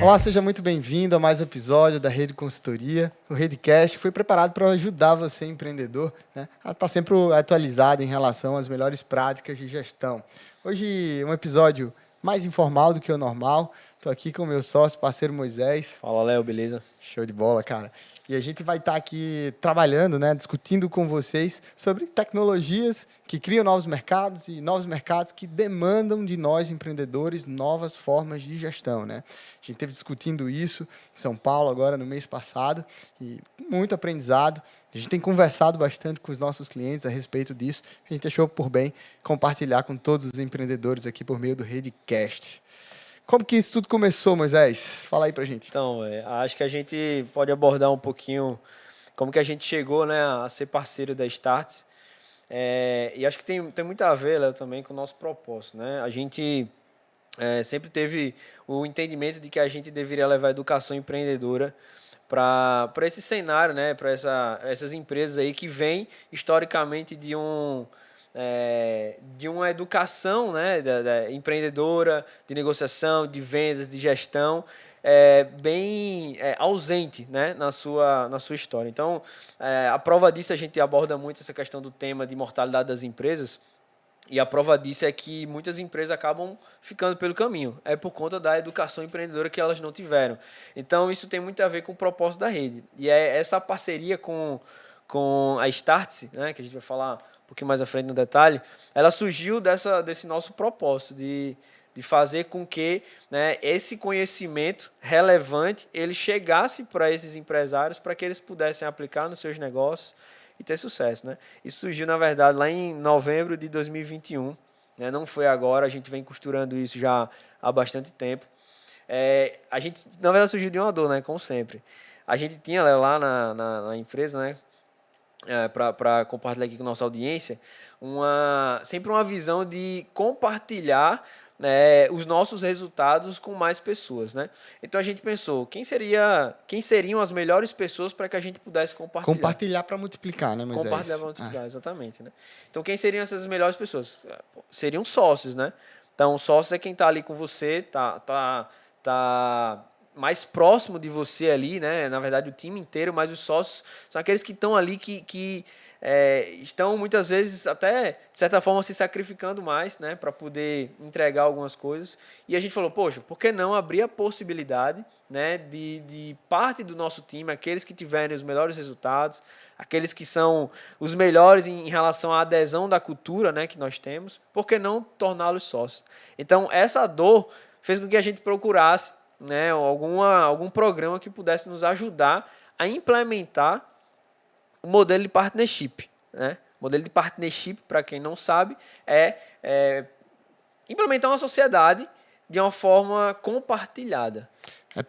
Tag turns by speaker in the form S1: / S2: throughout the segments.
S1: Olá, seja muito bem-vindo a mais um episódio da Rede Consultoria, o Redcast, que foi preparado para ajudar você, empreendedor, né, a estar sempre atualizado em relação às melhores práticas de gestão. Hoje, um episódio mais informal do que o normal. Estou aqui com o meu sócio, parceiro Moisés.
S2: Fala, Léo, beleza?
S1: Show de bola, cara. E a gente vai estar aqui trabalhando, né, discutindo com vocês sobre tecnologias que criam novos mercados e novos mercados que demandam de nós, empreendedores, novas formas de gestão, né? A gente esteve discutindo isso em São Paulo agora no mês passado e muito aprendizado. A gente tem conversado bastante com os nossos clientes a respeito disso. A gente achou por bem compartilhar com todos os empreendedores aqui por meio do Redcast. Como que isso tudo começou, Moisés? Fala aí pra gente.
S2: Então, acho que a gente pode abordar um pouquinho como que a gente chegou, né, a ser parceiro da Startse. E acho que tem muito a ver, Léo, também com o nosso propósito, né? A gente sempre teve o entendimento de que a gente deveria levar a educação empreendedora para esse cenário, né, para essas empresas aí que vêm historicamente de uma educação, né, da empreendedora, de negociação, de vendas, de gestão, bem ausente, né, na sua história. Então, a prova disso, a gente aborda muito essa questão do tema de mortalidade das empresas, e a prova disso é que muitas empresas acabam ficando pelo caminho. É por conta da educação empreendedora que elas não tiveram. Então, isso tem muito a ver com o propósito da rede. E é essa parceria com a Startse, né, que a gente vai falar um pouquinho mais à frente no detalhe, ela surgiu desse nosso propósito de fazer com que, né, esse conhecimento relevante ele chegasse para esses empresários para que eles pudessem aplicar nos seus negócios e ter sucesso, né? Isso surgiu, na verdade, lá em novembro de 2021, né? Não foi agora, a gente vem costurando isso já há bastante tempo. A gente, na verdade, surgiu de uma dor, né? Como sempre. A gente tinha lá na empresa, né, para compartilhar aqui com a nossa audiência, sempre uma visão de compartilhar, né, os nossos resultados com mais pessoas, né? Então a gente pensou, quem seriam as melhores pessoas para que a gente pudesse compartilhar?
S1: Compartilhar para multiplicar, né, Moisés?
S2: Compartilhar para multiplicar, exatamente, né? Então quem seriam essas melhores pessoas? Seriam sócios, né? Então sócios é quem está ali com você, tá mais próximo de você ali, né? Na verdade, o time inteiro, mas os sócios são aqueles que estão ali que estão muitas vezes até, de certa forma, se sacrificando mais, né? Para poder entregar algumas coisas. E a gente falou, poxa, por que não abrir a possibilidade, né, de parte do nosso time, aqueles que tiverem os melhores resultados, aqueles que são os melhores em relação à adesão da cultura, né, que nós temos, por que não torná-los sócios? Então, essa dor fez com que a gente procurasse, né, algum programa que pudesse nos ajudar a implementar o modelo de partnership, né? O modelo de partnership, para quem não sabe, é implementar uma sociedade de uma forma compartilhada.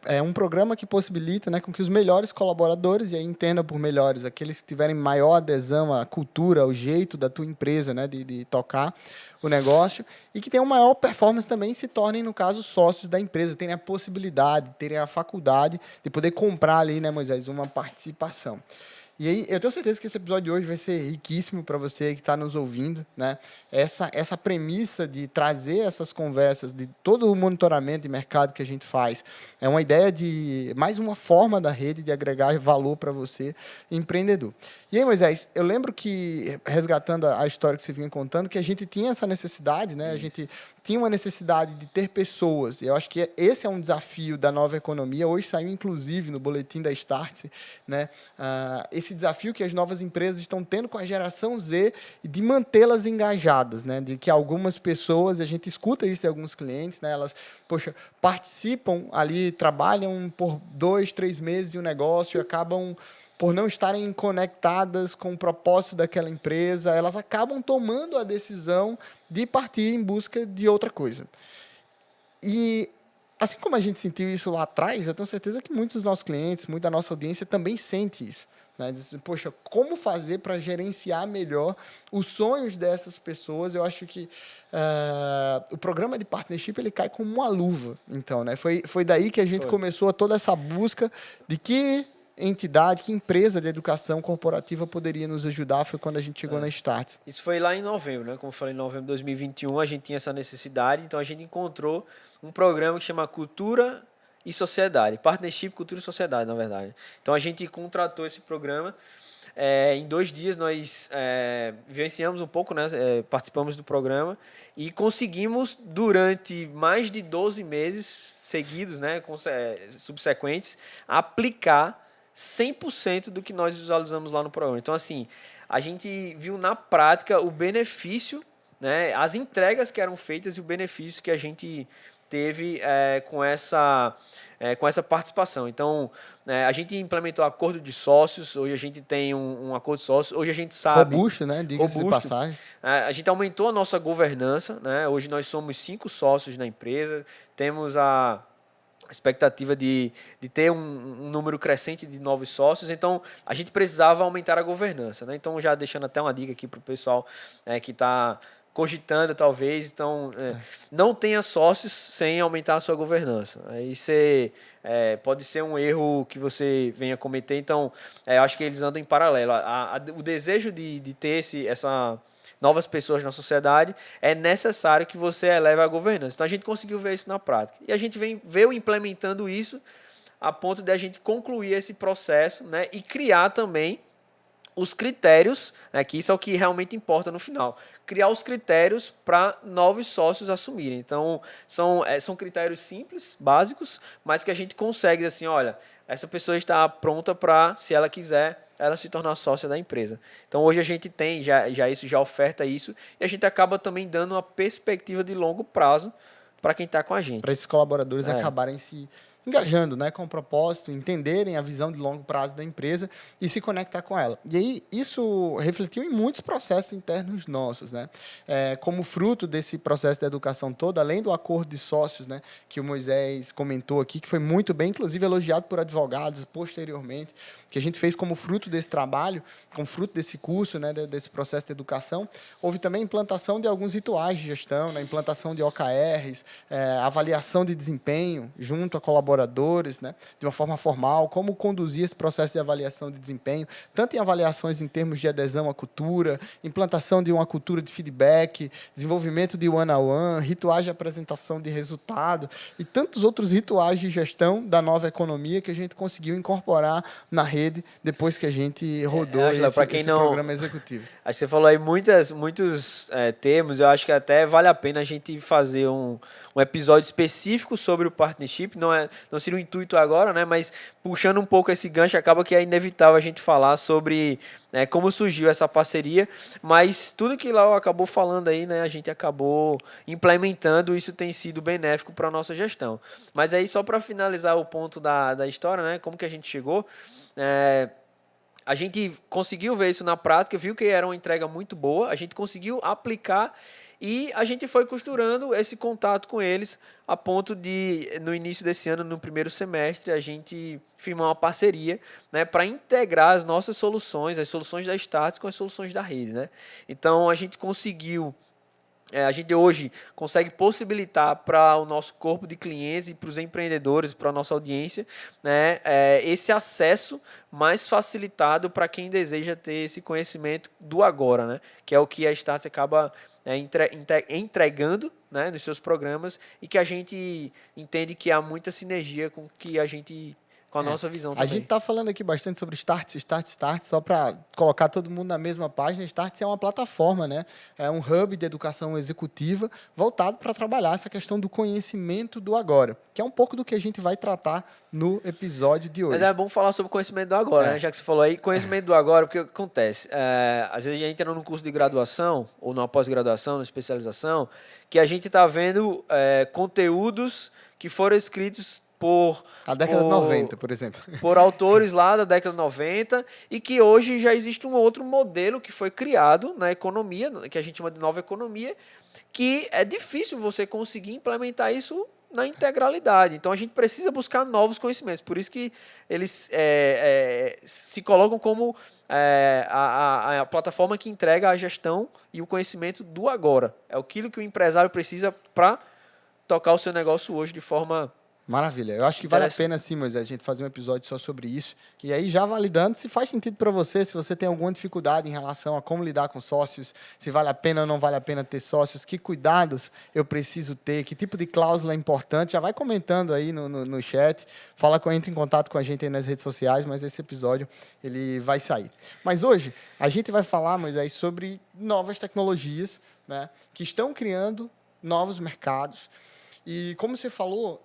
S1: É um programa que possibilita, né, com que os melhores colaboradores, e aí entenda por melhores, aqueles que tiverem maior adesão à cultura, ao jeito da tua empresa, né, de tocar o negócio, e que tenham maior performance também, se tornem, no caso, sócios da empresa, terem a possibilidade, terem a faculdade de poder comprar ali, né, Moisés, uma participação. E aí, eu tenho certeza que esse episódio de hoje vai ser riquíssimo para você que está nos ouvindo, né? Essa premissa de trazer essas conversas, de todo o monitoramento de mercado que a gente faz, é uma ideia de mais uma forma da rede de agregar valor para você, empreendedor. E aí, Moisés, eu lembro que, resgatando a história que você vinha contando, que a gente tinha essa necessidade, né? A gente tinha uma necessidade de ter pessoas, e eu acho que esse é um desafio da nova economia. Hoje saiu, inclusive, no boletim da Startse, né, esse desafio que as novas empresas estão tendo com a geração Z e de mantê-las engajadas, né, de que algumas pessoas, a gente escuta isso de alguns clientes, né, elas, poxa, participam ali, trabalham por 2, 3 meses em um negócio e acabam por não estarem conectadas com o propósito daquela empresa, elas acabam tomando a decisão de partir em busca de outra coisa. E, assim como a gente sentiu isso lá atrás, eu tenho certeza que muitos dos nossos clientes, muita da nossa audiência também sente isso. Né? Diz assim, poxa, como fazer para gerenciar melhor os sonhos dessas pessoas? Eu acho que o programa de partnership ele cai como uma luva. Então, né? Foi daí que a gente começou toda essa busca de que entidade, que empresa de educação corporativa poderia nos ajudar, foi quando a gente chegou na Startse.
S2: Isso foi lá em novembro, né? Como eu falei, em novembro de 2021, a gente tinha essa necessidade, então a gente encontrou um programa que chama Cultura e sociedade. Partnership, cultura e sociedade, na verdade. Então, a gente contratou esse programa. Em 2 dias, nós vivenciamos um pouco, né? Participamos do programa e conseguimos, durante mais de 12 meses seguidos, né? Subsequentes, aplicar 100% do que nós visualizamos lá no programa. Então, assim, a gente viu na prática o benefício, né, as entregas que eram feitas e o benefício que a gente teve com essa participação. Então, a gente implementou acordo de sócios, hoje a gente tem um acordo de sócios, hoje a gente sabe...
S1: Robusto, né? Diga-se de passagem.
S2: A gente aumentou a nossa governança, né? Hoje nós somos 5 sócios na empresa, temos a expectativa de ter um número crescente de novos sócios, então a gente precisava aumentar a governança, né? Então, já deixando até uma dica aqui para o pessoal que está cogitando, talvez, então, não tenha sócios sem aumentar a sua governança. Aí pode ser um erro que você venha cometer, então, acho que eles andam em paralelo. O desejo de ter novas pessoas na sociedade, é necessário que você eleve a governança. Então, a gente conseguiu ver isso na prática. E a gente veio implementando isso a ponto de a gente concluir esse processo, né, e criar também os critérios, né, que isso é o que realmente importa no final. Criar os critérios para novos sócios assumirem. Então, são critérios simples, básicos, mas que a gente consegue, assim, olha, essa pessoa está pronta para, se ela quiser, ela se tornar sócia da empresa. Então, hoje a gente tem já oferta isso, e a gente acaba também dando uma perspectiva de longo prazo para quem está com a gente.
S1: Para esses colaboradores acabarem se engajando, né, com o propósito, entenderem a visão de longo prazo da empresa e se conectar com ela. E aí, isso refletiu em muitos processos internos nossos, né? Como fruto desse processo de educação todo, além do acordo de sócios, né, que o Moisés comentou aqui, que foi muito bem, inclusive elogiado por advogados posteriormente, que a gente fez como fruto desse trabalho, como fruto desse curso, né, desse processo de educação, houve também a implantação de alguns rituais de gestão, né, implantação de OKRs, avaliação de desempenho junto a colaboradores, né, de uma forma formal, como conduzir esse processo de avaliação de desempenho, tanto em avaliações em termos de adesão à cultura, implantação de uma cultura de feedback, desenvolvimento de one-on-one, rituais de apresentação de resultado e tantos outros rituais de gestão da nova economia que a gente conseguiu incorporar na rede depois que a gente rodou esse programa executivo.
S2: Acho que você falou aí muitos termos, eu acho que até vale a pena a gente fazer um episódio específico sobre o partnership, não seria o intuito agora, né, mas puxando um pouco esse gancho, acaba que é inevitável a gente falar sobre como surgiu essa parceria, mas tudo que Lau acabou falando aí, né, a gente acabou implementando, isso tem sido benéfico para a nossa gestão. Mas aí, só para finalizar o ponto da história, né, como que a gente chegou, a gente conseguiu ver isso na prática, viu que era uma entrega muito boa, a gente conseguiu aplicar e a gente foi costurando esse contato com eles a ponto de, no início desse ano, no primeiro semestre, a gente firmar uma parceria, né, para integrar as nossas soluções, as soluções da Startse com as soluções da rede, né? Então, a gente conseguiu... a gente hoje consegue possibilitar para o nosso corpo de clientes e para os empreendedores, para a nossa audiência, né, esse acesso mais facilitado para quem deseja ter esse conhecimento do agora, né, que é o que a Startse acaba entregando, né, nos seus programas, e que a gente entende que há muita sinergia com que a gente... com a nossa visão também.
S1: A gente está falando aqui bastante sobre Startse, só para colocar todo mundo na mesma página. Startse é uma plataforma, né? É um hub de educação executiva voltado para trabalhar essa questão do conhecimento do agora, que é um pouco do que a gente vai tratar no episódio de hoje.
S2: Mas é bom falar sobre o conhecimento do agora, né? Já que você falou aí, conhecimento do agora, porque o que acontece? Às vezes a gente entra num curso de graduação, ou numa pós-graduação, numa especialização, que a gente está vendo conteúdos que foram escritos
S1: a década de 90, por exemplo.
S2: Por autores lá da década de 90, e que hoje já existe um outro modelo que foi criado na economia, que a gente chama de nova economia, que é difícil você conseguir implementar isso na integralidade. Então, a gente precisa buscar novos conhecimentos. Por isso que eles se colocam como a plataforma que entrega a gestão e o conhecimento do agora. É aquilo que o empresário precisa para tocar o seu negócio hoje de forma
S1: Maravilha. Eu acho que vale a pena, sim, Moisés, a gente fazer um episódio só sobre isso. E aí, já validando se faz sentido para você, se você tem alguma dificuldade em relação a como lidar com sócios, se vale a pena ou não vale a pena ter sócios, que cuidados eu preciso ter, que tipo de cláusula é importante. Já vai comentando aí no chat, entra em contato com a gente aí nas redes sociais, mas esse episódio ele vai sair. Mas hoje, a gente vai falar, Moisés, sobre novas tecnologias, né, que estão criando novos mercados. E, como você falou,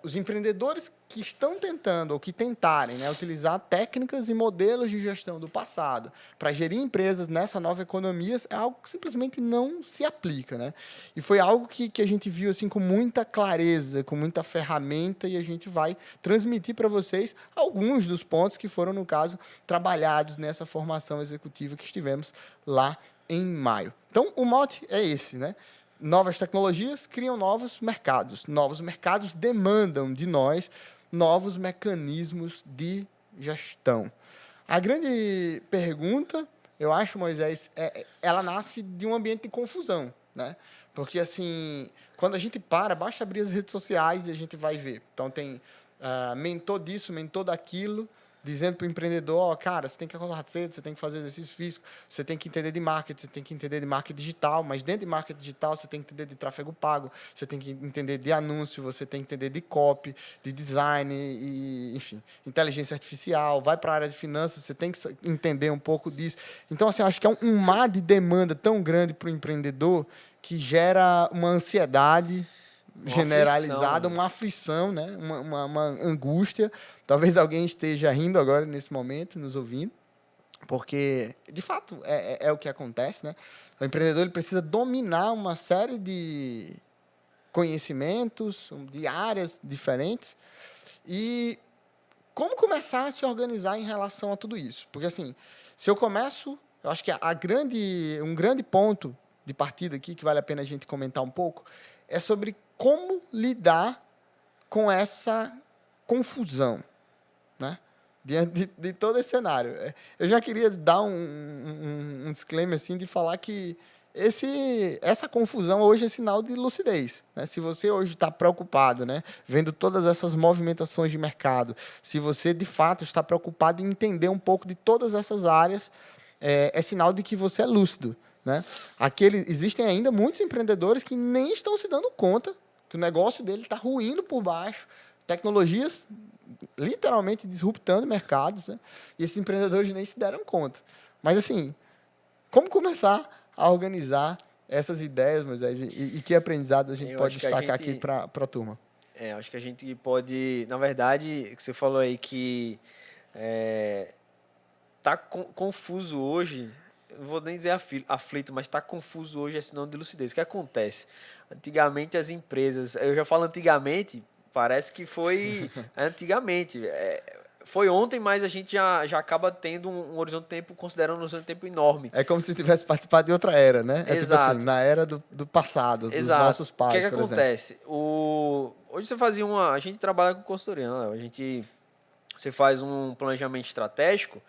S1: os empreendedores que estão tentando, ou que tentarem, né, utilizar técnicas e modelos de gestão do passado para gerir empresas nessa nova economia, é algo que simplesmente não se aplica. Né? E foi algo que a gente viu assim, com muita clareza, com muita ferramenta, e a gente vai transmitir para vocês alguns dos pontos que foram, no caso, trabalhados nessa formação executiva que estivemos lá em maio. Então, o mote é esse, né? Novas tecnologias criam novos mercados demandam de nós novos mecanismos de gestão. A grande pergunta, eu acho, Moisés, ela nasce de um ambiente de confusão, né? Porque, assim, quando a gente basta abrir as redes sociais e a gente vai ver. Então, tem mentor disso, mentor daquilo, dizendo para o empreendedor, cara, você tem que acordar cedo, você tem que fazer exercício físico, você tem que entender de marketing, você tem que entender de marketing digital, mas dentro de marketing digital você tem que entender de tráfego pago, você tem que entender de anúncio, você tem que entender de copy, de design, enfim, inteligência artificial, vai para a área de finanças, você tem que entender um pouco disso. Então, assim, acho que é um mar de demanda tão grande para o empreendedor que gera uma ansiedade generalizada, uma aflição, né? uma angústia. Talvez alguém esteja rindo agora, nesse momento, nos ouvindo, porque, de fato, é o que acontece. Né? O empreendedor ele precisa dominar uma série de conhecimentos, de áreas diferentes. E como começar a se organizar em relação a tudo isso? Porque, assim, se eu começo... Eu acho que um grande ponto de partida aqui, que vale a pena a gente comentar um pouco, é sobre como lidar com essa confusão, né? Diante de todo esse cenário. Eu já queria dar um disclaimer assim, de falar que essa confusão hoje é sinal de lucidez. Né? Se você hoje está preocupado, né, vendo todas essas movimentações de mercado, se você, de fato, está preocupado em entender um pouco de todas essas áreas, é sinal de que você é lúcido. Né? Existem ainda muitos empreendedores que nem estão se dando conta que o negócio dele está ruindo por baixo, tecnologias literalmente disruptando mercados, né? E esses empreendedores nem se deram conta. Mas, assim, como começar a organizar essas ideias, Moisés, e que aprendizado a gente pode destacar aqui para a turma?
S2: Acho que a gente pode, na verdade, que você falou aí que está confuso hoje, não vou nem dizer aflito, mas está confuso hoje é sinal de lucidez. O que acontece? Antigamente as empresas, eu já falo antigamente, parece que foi antigamente, foi ontem, mas a gente já acaba tendo um horizonte de tempo, considerando um horizonte de tempo enorme.
S1: É como se tivesse participado de outra era, né?
S2: Exato.
S1: Tipo assim, na era do passado, dos nossos pais,
S2: o que acontece? Hoje você fazia a gente trabalha com consultoria, né? Você faz um planejamento estratégico.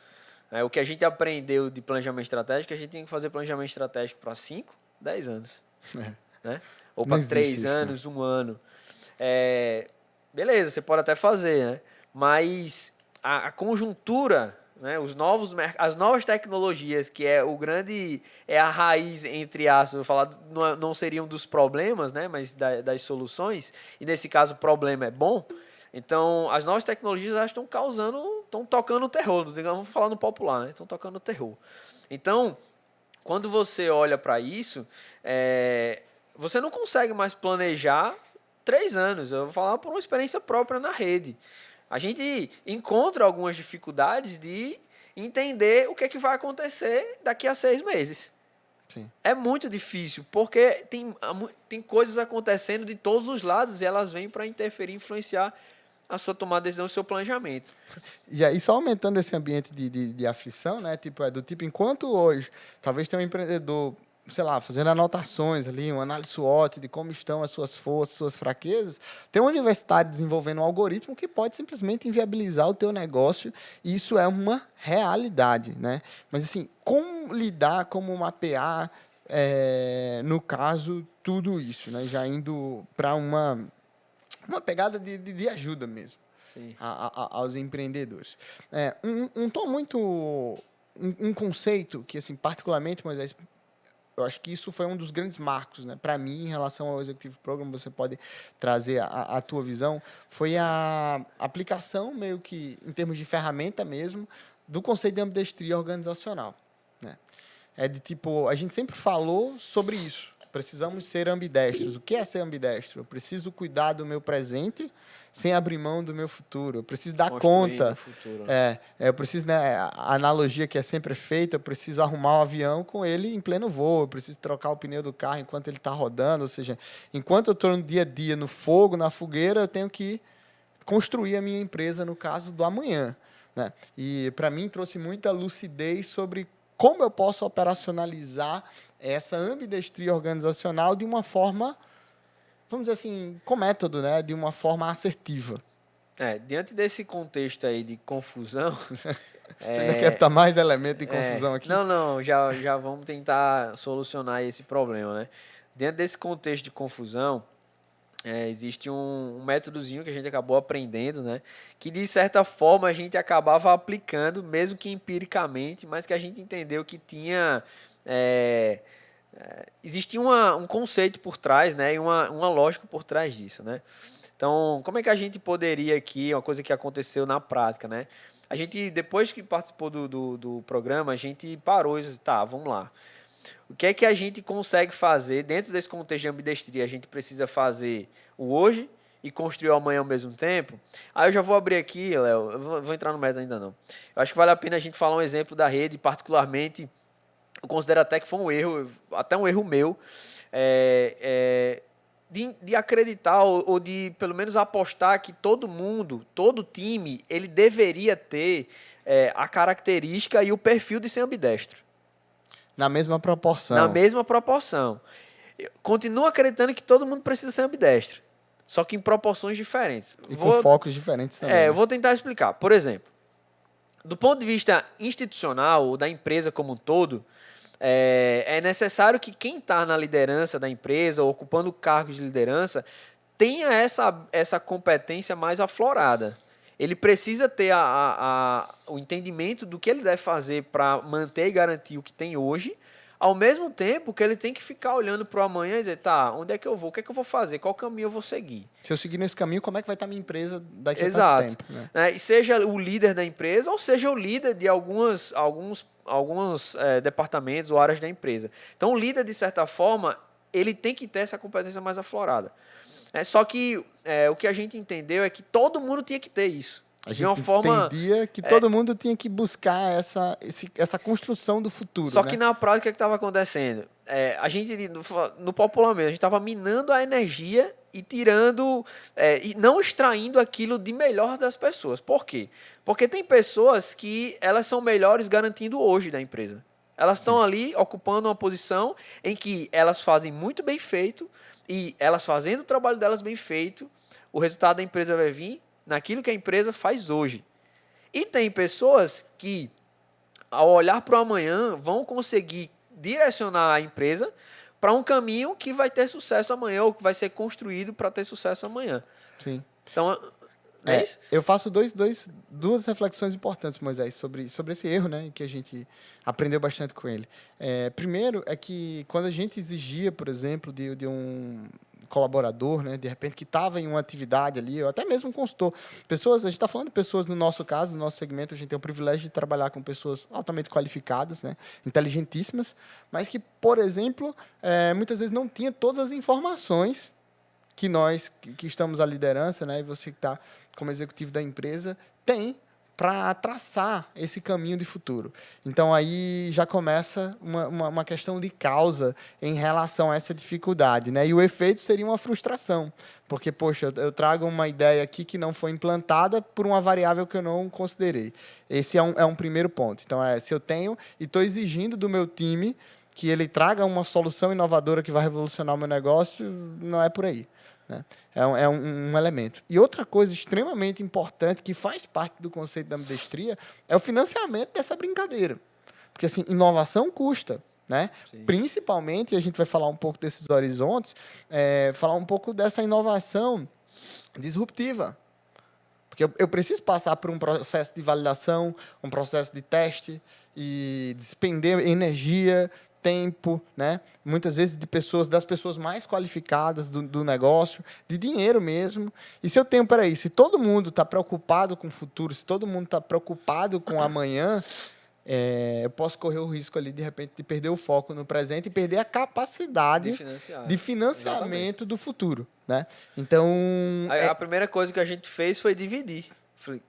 S2: O que a gente aprendeu de planejamento estratégico, a gente tem que fazer planejamento estratégico para 5, 10 anos. Né? Ou para 3 anos, né? 1 ano. Beleza, você pode até fazer, né? Mas a conjuntura, né? As novas tecnologias, que é a raiz, entre aspas, vou falar, não seriam dos problemas, né? Mas das soluções, e nesse caso o problema é bom. Então, as novas tecnologias elas estão tocando o terror, vamos falar no popular, né? Estão tocando o terror. Então, quando você olha para isso, você não consegue mais planejar 3 anos. Eu vou falar por uma experiência própria na rede. A gente encontra algumas dificuldades de entender o que é que vai acontecer daqui a 6 meses.
S1: Sim.
S2: É muito difícil, porque tem coisas acontecendo de todos os lados e elas vêm para interferir, influenciar a sua tomada de decisão, o seu planejamento.
S1: E aí, só aumentando esse ambiente de aflição, né? Enquanto hoje, talvez tenha um empreendedor, sei lá, fazendo anotações ali, uma análise SWOT de como estão as suas forças, suas fraquezas, tem uma universidade desenvolvendo um algoritmo que pode simplesmente inviabilizar o teu negócio, e isso é uma realidade, né? Mas, assim, como lidar, como mapear, no caso, tudo isso, né? Já indo para uma pegada de ajuda mesmo
S2: Sim.
S1: aos empreendedores. Um tom muito... Um conceito que, assim, particularmente, Moisés, eu acho que isso foi um dos grandes marcos, né? Para mim, em relação ao Executive Program, você pode trazer a tua visão, foi a aplicação, meio que, em termos de ferramenta mesmo, do conceito de ambidestria organizacional, né? É de tipo, a gente sempre falou sobre isso. Precisamos ser ambidestros. O que é ser ambidestro? Eu preciso cuidar do meu presente sem abrir mão do meu futuro. Eu preciso dar
S2: Construir no
S1: conta.
S2: futuro, né?
S1: Eu preciso, né, a analogia que é sempre feita, eu preciso arrumar o avião com ele em pleno voo. Eu preciso trocar o pneu do carro enquanto ele está rodando. Ou seja, enquanto eu estou no dia a dia, no fogo, na fogueira, eu tenho que construir a minha empresa no caso do amanhã, né? E para mim trouxe muita lucidez sobre como eu posso operacionalizar essa ambidestria organizacional de uma forma, vamos dizer assim, com método, né? De uma forma assertiva.
S2: Diante desse contexto aí de confusão,
S1: Você ainda quer botar mais elemento de confusão aqui?
S2: Não, já vamos tentar solucionar esse problema, né? Dentro desse contexto de confusão, existe um métodozinho que a gente acabou aprendendo, né? Que de certa forma a gente acabava aplicando, mesmo que empiricamente, mas que a gente entendeu que tinha existia um conceito por trás, né? E uma lógica por trás disso, né? Então, como é que a gente poderia aqui, uma coisa que aconteceu na prática, né? A gente, depois que participou do programa, a gente parou e disse, tá, vamos lá. O que é que a gente consegue fazer dentro desse contexto de ambidestria? A gente precisa fazer o hoje e construir o amanhã ao mesmo tempo? Aí eu já vou abrir aqui, Léo, eu vou entrar no método ainda não. Eu acho que vale a pena a gente falar um exemplo da rede, particularmente, eu considero até que foi um erro, até um erro meu, de acreditar ou de pelo menos apostar que todo mundo, todo time, ele deveria ter a característica e o perfil de ser ambidestro.
S1: Na mesma proporção.
S2: Na mesma proporção. Eu continuo acreditando que todo mundo precisa ser ambidestro, só que em proporções diferentes.
S1: E com focos diferentes também.
S2: Eu vou tentar explicar. Por exemplo, do ponto de vista institucional ou da empresa como um todo, é necessário que quem está na liderança da empresa, ou ocupando cargos de liderança, tenha essa competência mais aflorada. Ele precisa ter o entendimento do que ele deve fazer para manter e garantir o que tem hoje, ao mesmo tempo que ele tem que ficar olhando para o amanhã e dizer, tá, onde é que eu vou, o que é que eu vou fazer, qual caminho eu vou seguir.
S1: Se eu seguir nesse caminho, como é que vai estar minha empresa daqui a tanto tempo?
S2: Né? E seja o líder da empresa ou seja o líder de alguns departamentos ou áreas da empresa. Então, o líder, de certa forma, ele tem que ter essa competência mais aflorada. Só que o que a gente entendeu é que todo mundo tinha que ter isso.
S1: A gente entendia que todo mundo tinha que buscar essa construção do futuro.
S2: Só que na prática, o que estava acontecendo? A gente, no popular mesmo, a gente estava minando a energia e tirando, e não extraindo aquilo de melhor das pessoas. Por quê? Porque tem pessoas que elas são melhores garantindo hoje da empresa. Elas estão ali ocupando uma posição em que elas fazem muito bem feito e elas fazendo o trabalho delas bem feito, o resultado da empresa vai vir naquilo que a empresa faz hoje. E tem pessoas que, ao olhar para o amanhã, vão conseguir direcionar a empresa para um caminho que vai ter sucesso amanhã, ou que vai ser construído para ter sucesso amanhã.
S1: Sim.
S2: Então, é isso?
S1: Eu faço duas reflexões importantes, Moisés, sobre esse erro, né, que a gente aprendeu bastante com ele. Primeiro é que quando a gente exigia, por exemplo, de um colaborador, né, de repente que estava em uma atividade ali, ou até mesmo um consultor, a gente está falando de pessoas, no nosso caso, no nosso segmento, a gente tem o privilégio de trabalhar com pessoas altamente qualificadas, né, inteligentíssimas, mas que, por exemplo, muitas vezes não tinha todas as informações que nós, que estamos à liderança, né, e você que está como executivo da empresa, tem para traçar esse caminho de futuro. Então, aí já começa uma questão de causa em relação a essa dificuldade, né? E o efeito seria uma frustração, porque, poxa, eu trago uma ideia aqui que não foi implantada por uma variável que eu não considerei. Esse é um primeiro ponto. Então, se eu tenho e estou exigindo do meu time que ele traga uma solução inovadora que vai revolucionar o meu negócio, não é por aí. Né? É um elemento. E outra coisa extremamente importante que faz parte do conceito da ambidestria é o financiamento dessa brincadeira. Porque, assim, inovação custa. Né? Principalmente, a gente vai falar um pouco desses horizontes, falar um pouco dessa inovação disruptiva. Porque eu preciso passar por um processo de validação, um processo de teste e despender energia, tempo, né? Muitas vezes das pessoas mais qualificadas do negócio, de dinheiro mesmo. E se eu tenho, peraí, se todo mundo está preocupado com o futuro, se todo mundo está preocupado com amanhã, eu posso correr o risco ali, de repente, de perder o foco no presente e perder a capacidade de financiamento do futuro, né? Então...
S2: A primeira coisa que a gente fez foi dividir. Falei,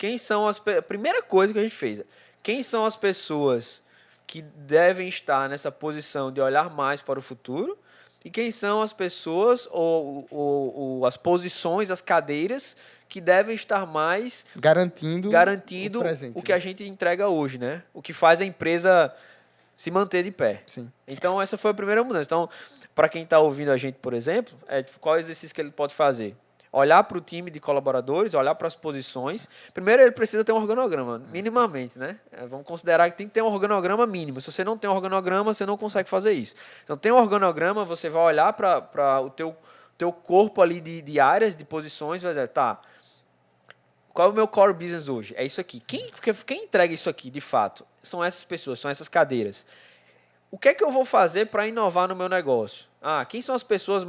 S2: a primeira coisa que a gente fez, quem são as pessoas que devem estar nessa posição de olhar mais para o futuro e quem são as pessoas ou as posições, as cadeiras que devem estar mais
S1: garantindo
S2: o presente, o que a gente entrega hoje, né? O que faz a empresa se manter de pé.
S1: Sim.
S2: Então, essa foi a primeira mudança. Então, para quem está ouvindo a gente, por exemplo, qual é o exercício que ele pode fazer? Olhar para o time de colaboradores, olhar para as posições. Primeiro, ele precisa ter um organograma, minimamente, né? Vamos considerar que tem que ter um organograma mínimo. Se você não tem um organograma, você não consegue fazer isso. Então, tem um organograma, você vai olhar para o teu corpo ali de áreas, de posições, vai dizer, tá, qual é o meu core business hoje? É isso aqui. Quem entrega isso aqui, de fato, são essas pessoas, são essas cadeiras. O que é que eu vou fazer para inovar no meu negócio? Quem são as pessoas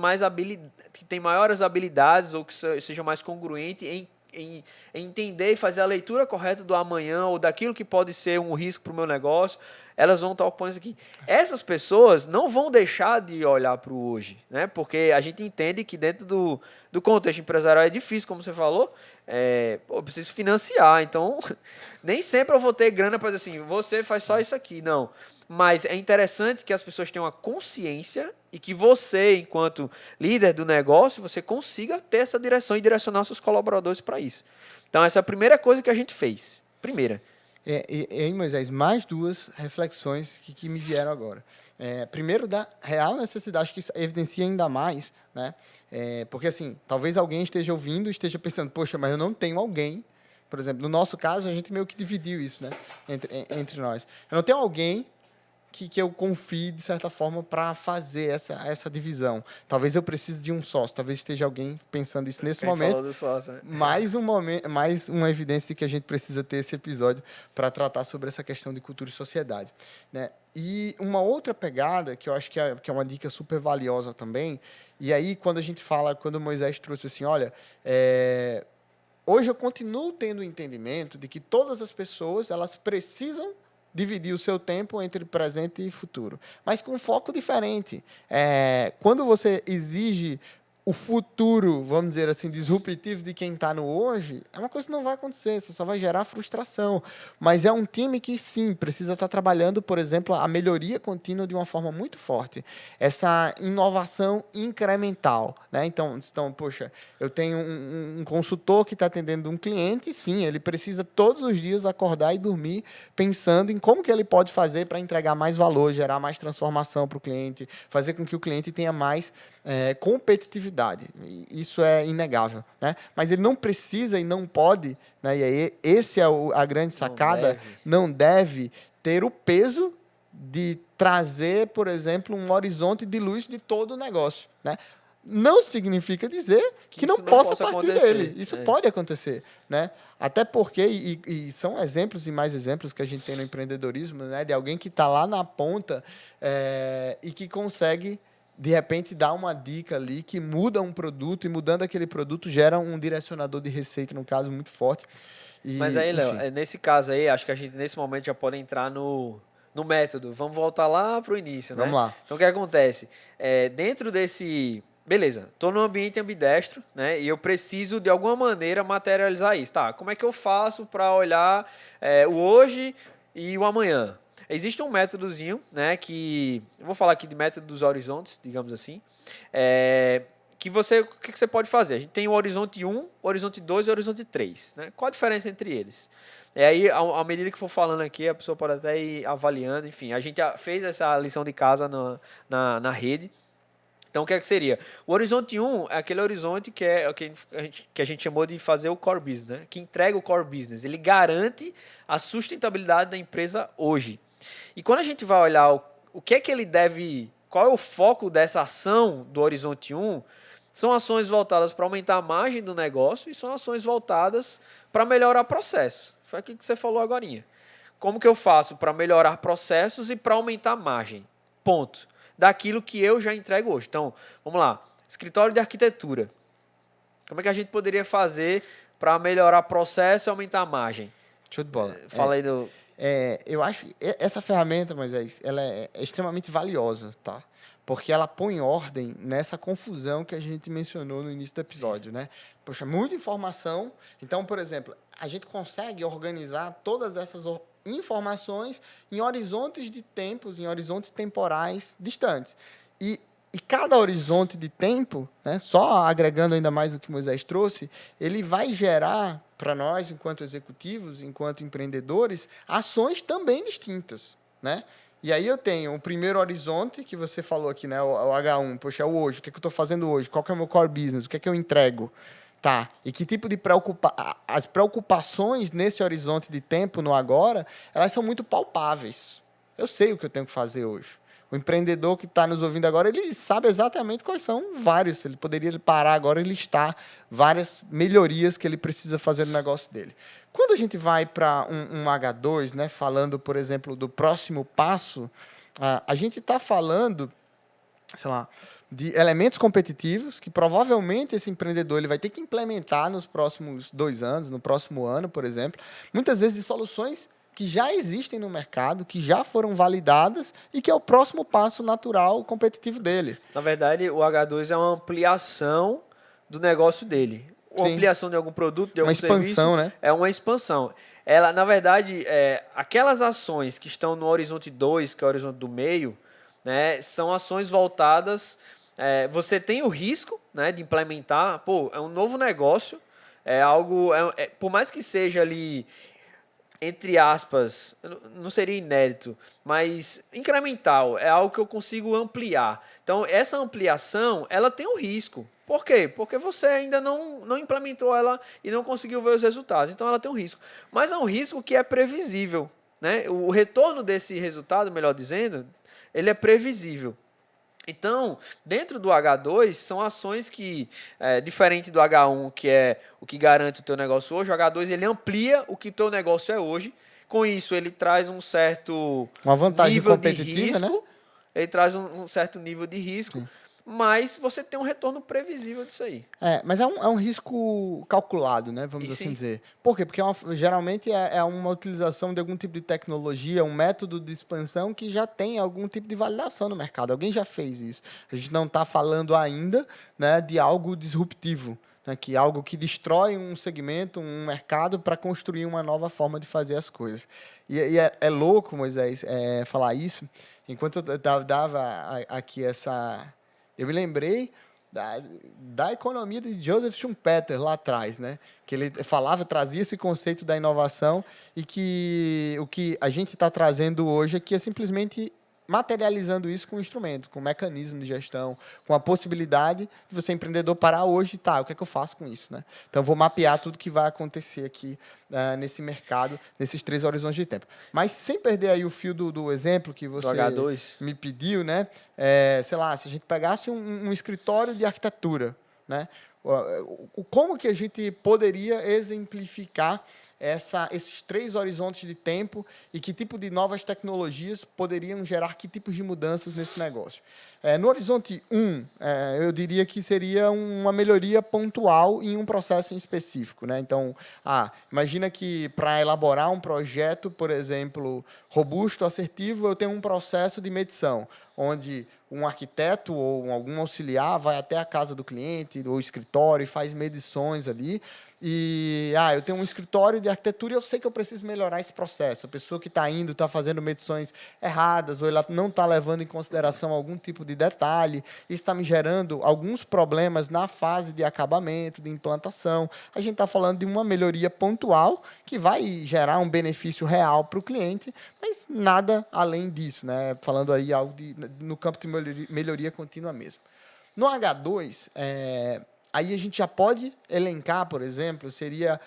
S2: que têm maiores habilidades ou que sejam mais congruentes em entender e fazer a leitura correta do amanhã ou daquilo que pode ser um risco para o meu negócio? Elas vão estar ocupando isso aqui. Essas pessoas não vão deixar de olhar para o hoje, né? Porque a gente entende que dentro do contexto empresarial é difícil, como você falou, eu preciso financiar, então nem sempre eu vou ter grana para dizer assim, você faz só isso aqui, não. Mas é interessante que as pessoas tenham a consciência e que você, enquanto líder do negócio, você consiga ter essa direção e direcionar seus colaboradores para isso. Então, essa é a primeira coisa que a gente fez. Primeira.
S1: E aí, Moisés, mais duas reflexões que me vieram agora. Primeiro, da real necessidade, acho que isso evidencia ainda mais, né? Porque, assim, talvez alguém esteja ouvindo e esteja pensando, poxa, mas eu não tenho alguém. Por exemplo, no nosso caso, a gente meio que dividiu isso, né? Entre nós. Eu não tenho alguém que eu confie, de certa forma, para fazer essa divisão. Talvez eu precise de um sócio, talvez esteja alguém pensando isso nesse momento.
S2: Falou do sócio, né?
S1: Mais uma evidência de que a gente precisa ter esse episódio para tratar sobre essa questão de cultura e sociedade, né? E uma outra pegada, que eu acho que é uma dica super valiosa também, e aí quando o Moisés trouxe assim, olha, hoje eu continuo tendo o entendimento de que todas as pessoas, elas precisam dividir o seu tempo entre presente e futuro, mas com um foco diferente. Quando você exige o futuro, vamos dizer assim, disruptivo de quem está no hoje, é uma coisa que não vai acontecer, você só vai gerar frustração. Mas é um time que, sim, precisa estar trabalhando, por exemplo, a melhoria contínua de uma forma muito forte. Essa inovação incremental, né? Então, poxa, eu tenho um consultor que está atendendo um cliente, sim, ele precisa todos os dias acordar e dormir pensando em como que ele pode fazer para entregar mais valor, gerar mais transformação para o cliente, fazer com que o cliente tenha mais competitividade. Isso é inegável, né? Mas ele não precisa e não pode, né? E aí esse é a grande sacada, não deve ter o peso de trazer, por exemplo, um horizonte de luz de todo o negócio, né? Não significa dizer que não possa partir dele. Isso pode acontecer, né? Até porque, e são exemplos e mais exemplos que a gente tem no empreendedorismo, né? De alguém que está lá na ponta e que consegue, de repente, dar uma dica ali que muda um produto e, mudando aquele produto, gera um direcionador de receita, no caso, muito forte.
S2: Mas aí, Léo, nesse caso aí, acho que a gente, nesse momento, já pode entrar no método. Vamos voltar lá para o início, né?
S1: Vamos lá.
S2: Então, o que acontece? Dentro desse... Beleza, estou num ambiente ambidestro, né? E eu preciso, de alguma maneira, materializar isso. Tá, como é que eu faço para olhar o hoje e o amanhã? Existe um métodozinho, né, que... Eu vou falar aqui de método dos horizontes, digamos assim. O que você pode fazer? A gente tem o horizonte 1, o horizonte 2 e o horizonte 3. Né? Qual a diferença entre eles? E aí, à medida que for falando aqui, a pessoa pode até ir avaliando. Enfim, a gente já fez essa lição de casa na rede. Então, o que é que seria? O horizonte 1 é aquele horizonte que a gente chamou de fazer o core business, né? Que entrega o core business. Ele garante a sustentabilidade da empresa hoje. E quando a gente vai olhar o que é que ele deve... Qual é o foco dessa ação do horizonte 1? São ações voltadas para aumentar a margem do negócio e são ações voltadas para melhorar processos. Foi aquilo que você falou agorinha. Como que eu faço para melhorar processos e para aumentar a margem? Ponto. Daquilo que eu já entrego hoje. Então, vamos lá. Escritório de arquitetura. Como é que a gente poderia fazer para melhorar processo e aumentar a margem?
S1: Show de bola.
S2: Fala aí do...
S1: Eu acho que essa ferramenta, Moisés, ela é extremamente valiosa, tá? Porque ela põe ordem nessa confusão que a gente mencionou no início do episódio, né? Poxa, muita informação. Então, por exemplo, a gente consegue organizar todas essas informações em horizontes de tempos, em horizontes temporais distantes. E cada horizonte de tempo, né, só agregando ainda mais o que Moisés trouxe, ele vai gerar para nós, enquanto executivos, enquanto empreendedores, ações também distintas, né? E aí eu tenho o primeiro horizonte, que você falou aqui, né, o H1, poxa, é o hoje, o que é que eu estou fazendo hoje, qual que é o meu core business, o que é que eu entrego, tá? E que tipo de as preocupações nesse horizonte de tempo, no agora, elas são muito palpáveis. Eu sei o que eu tenho que fazer hoje. O empreendedor que está nos ouvindo agora, ele sabe exatamente quais são vários. Ele poderia parar agora e listar várias melhorias que ele precisa fazer no negócio dele. Quando a gente vai para um H2, né, falando, por exemplo, do próximo passo, a gente está falando, sei lá, de elementos competitivos que provavelmente esse empreendedor ele vai ter que implementar nos próximos 2 anos, no próximo ano, por exemplo. Muitas vezes de soluções que já existem no mercado, que já foram validadas e que é o próximo passo natural competitivo dele.
S2: Na verdade, o H2 é uma ampliação do negócio dele. Uma ampliação de algum produto, de algum
S1: expansão,
S2: serviço,
S1: né?
S2: É uma expansão. Ela, na verdade, aquelas ações que estão no horizonte 2, que é o horizonte do meio, né, são ações voltadas... você tem o risco, né, de implementar, é um novo negócio, é algo... por mais que seja ali... entre aspas, não seria inédito, mas incremental, é algo que eu consigo ampliar. Então, essa ampliação, ela tem um risco. Por quê? Porque você ainda não implementou ela e não conseguiu ver os resultados. Então, ela tem um risco. Mas é um risco que é previsível, né? O retorno desse resultado, melhor dizendo, ele é previsível. Então, dentro do H2, são ações que, diferente do H1, que é o que garante o teu negócio hoje, o H2 ele amplia o que o teu negócio é hoje. Com isso, ele traz um certo
S1: uma vantagem
S2: nível
S1: competitiva,
S2: de risco,
S1: né?
S2: Ele traz um certo nível de risco, mas você tem um retorno previsível disso aí.
S1: Mas é um risco calculado, né? Vamos assim dizer. Por quê? Porque geralmente é uma utilização de algum tipo de tecnologia, um método de expansão que já tem algum tipo de validação no mercado. Alguém já fez isso. A gente não está falando ainda, né, de algo disruptivo, né, que algo que destrói um segmento, um mercado para construir uma nova forma de fazer as coisas. E é louco, Moisés, falar isso. Enquanto eu dava aqui essa... Eu me lembrei da economia de Joseph Schumpeter lá atrás, né? Que ele trazia esse conceito da inovação e que o que a gente está trazendo hoje aqui é simplesmente materializando isso com um instrumento, com um mecanismo de gestão, com a possibilidade de você, empreendedor, parar hoje, tá, o que é que eu faço com isso, né? Então, vou mapear tudo que vai acontecer aqui nesse mercado, nesses 3 horizontes de tempo. Mas, sem perder aí o fio do exemplo que você me pediu, né? Sei lá, se a gente pegasse um escritório de arquitetura, né? Como que a gente poderia exemplificar esses 3 horizontes de tempo e que tipo de novas tecnologias poderiam gerar que tipos de mudanças nesse negócio? No horizonte 1, eu diria que seria uma melhoria pontual em um processo em específico, né? Então, imagina que para elaborar um projeto, por exemplo, robusto, assertivo, eu tenho um processo de medição, onde um arquiteto ou algum auxiliar vai até a casa do cliente ou escritório e faz medições ali. E eu tenho um escritório de arquitetura e eu sei que eu preciso melhorar esse processo. A pessoa que está indo está fazendo medições erradas ou ela não está levando em consideração algum tipo de detalhe. Isso está me gerando alguns problemas na fase de acabamento, de implantação. A gente está falando de uma melhoria pontual que vai gerar um benefício real para o cliente, mas nada além disso, né? Falando aí algo no campo de melhoria contínua mesmo. No H2, aí a gente já pode elencar, por exemplo, seria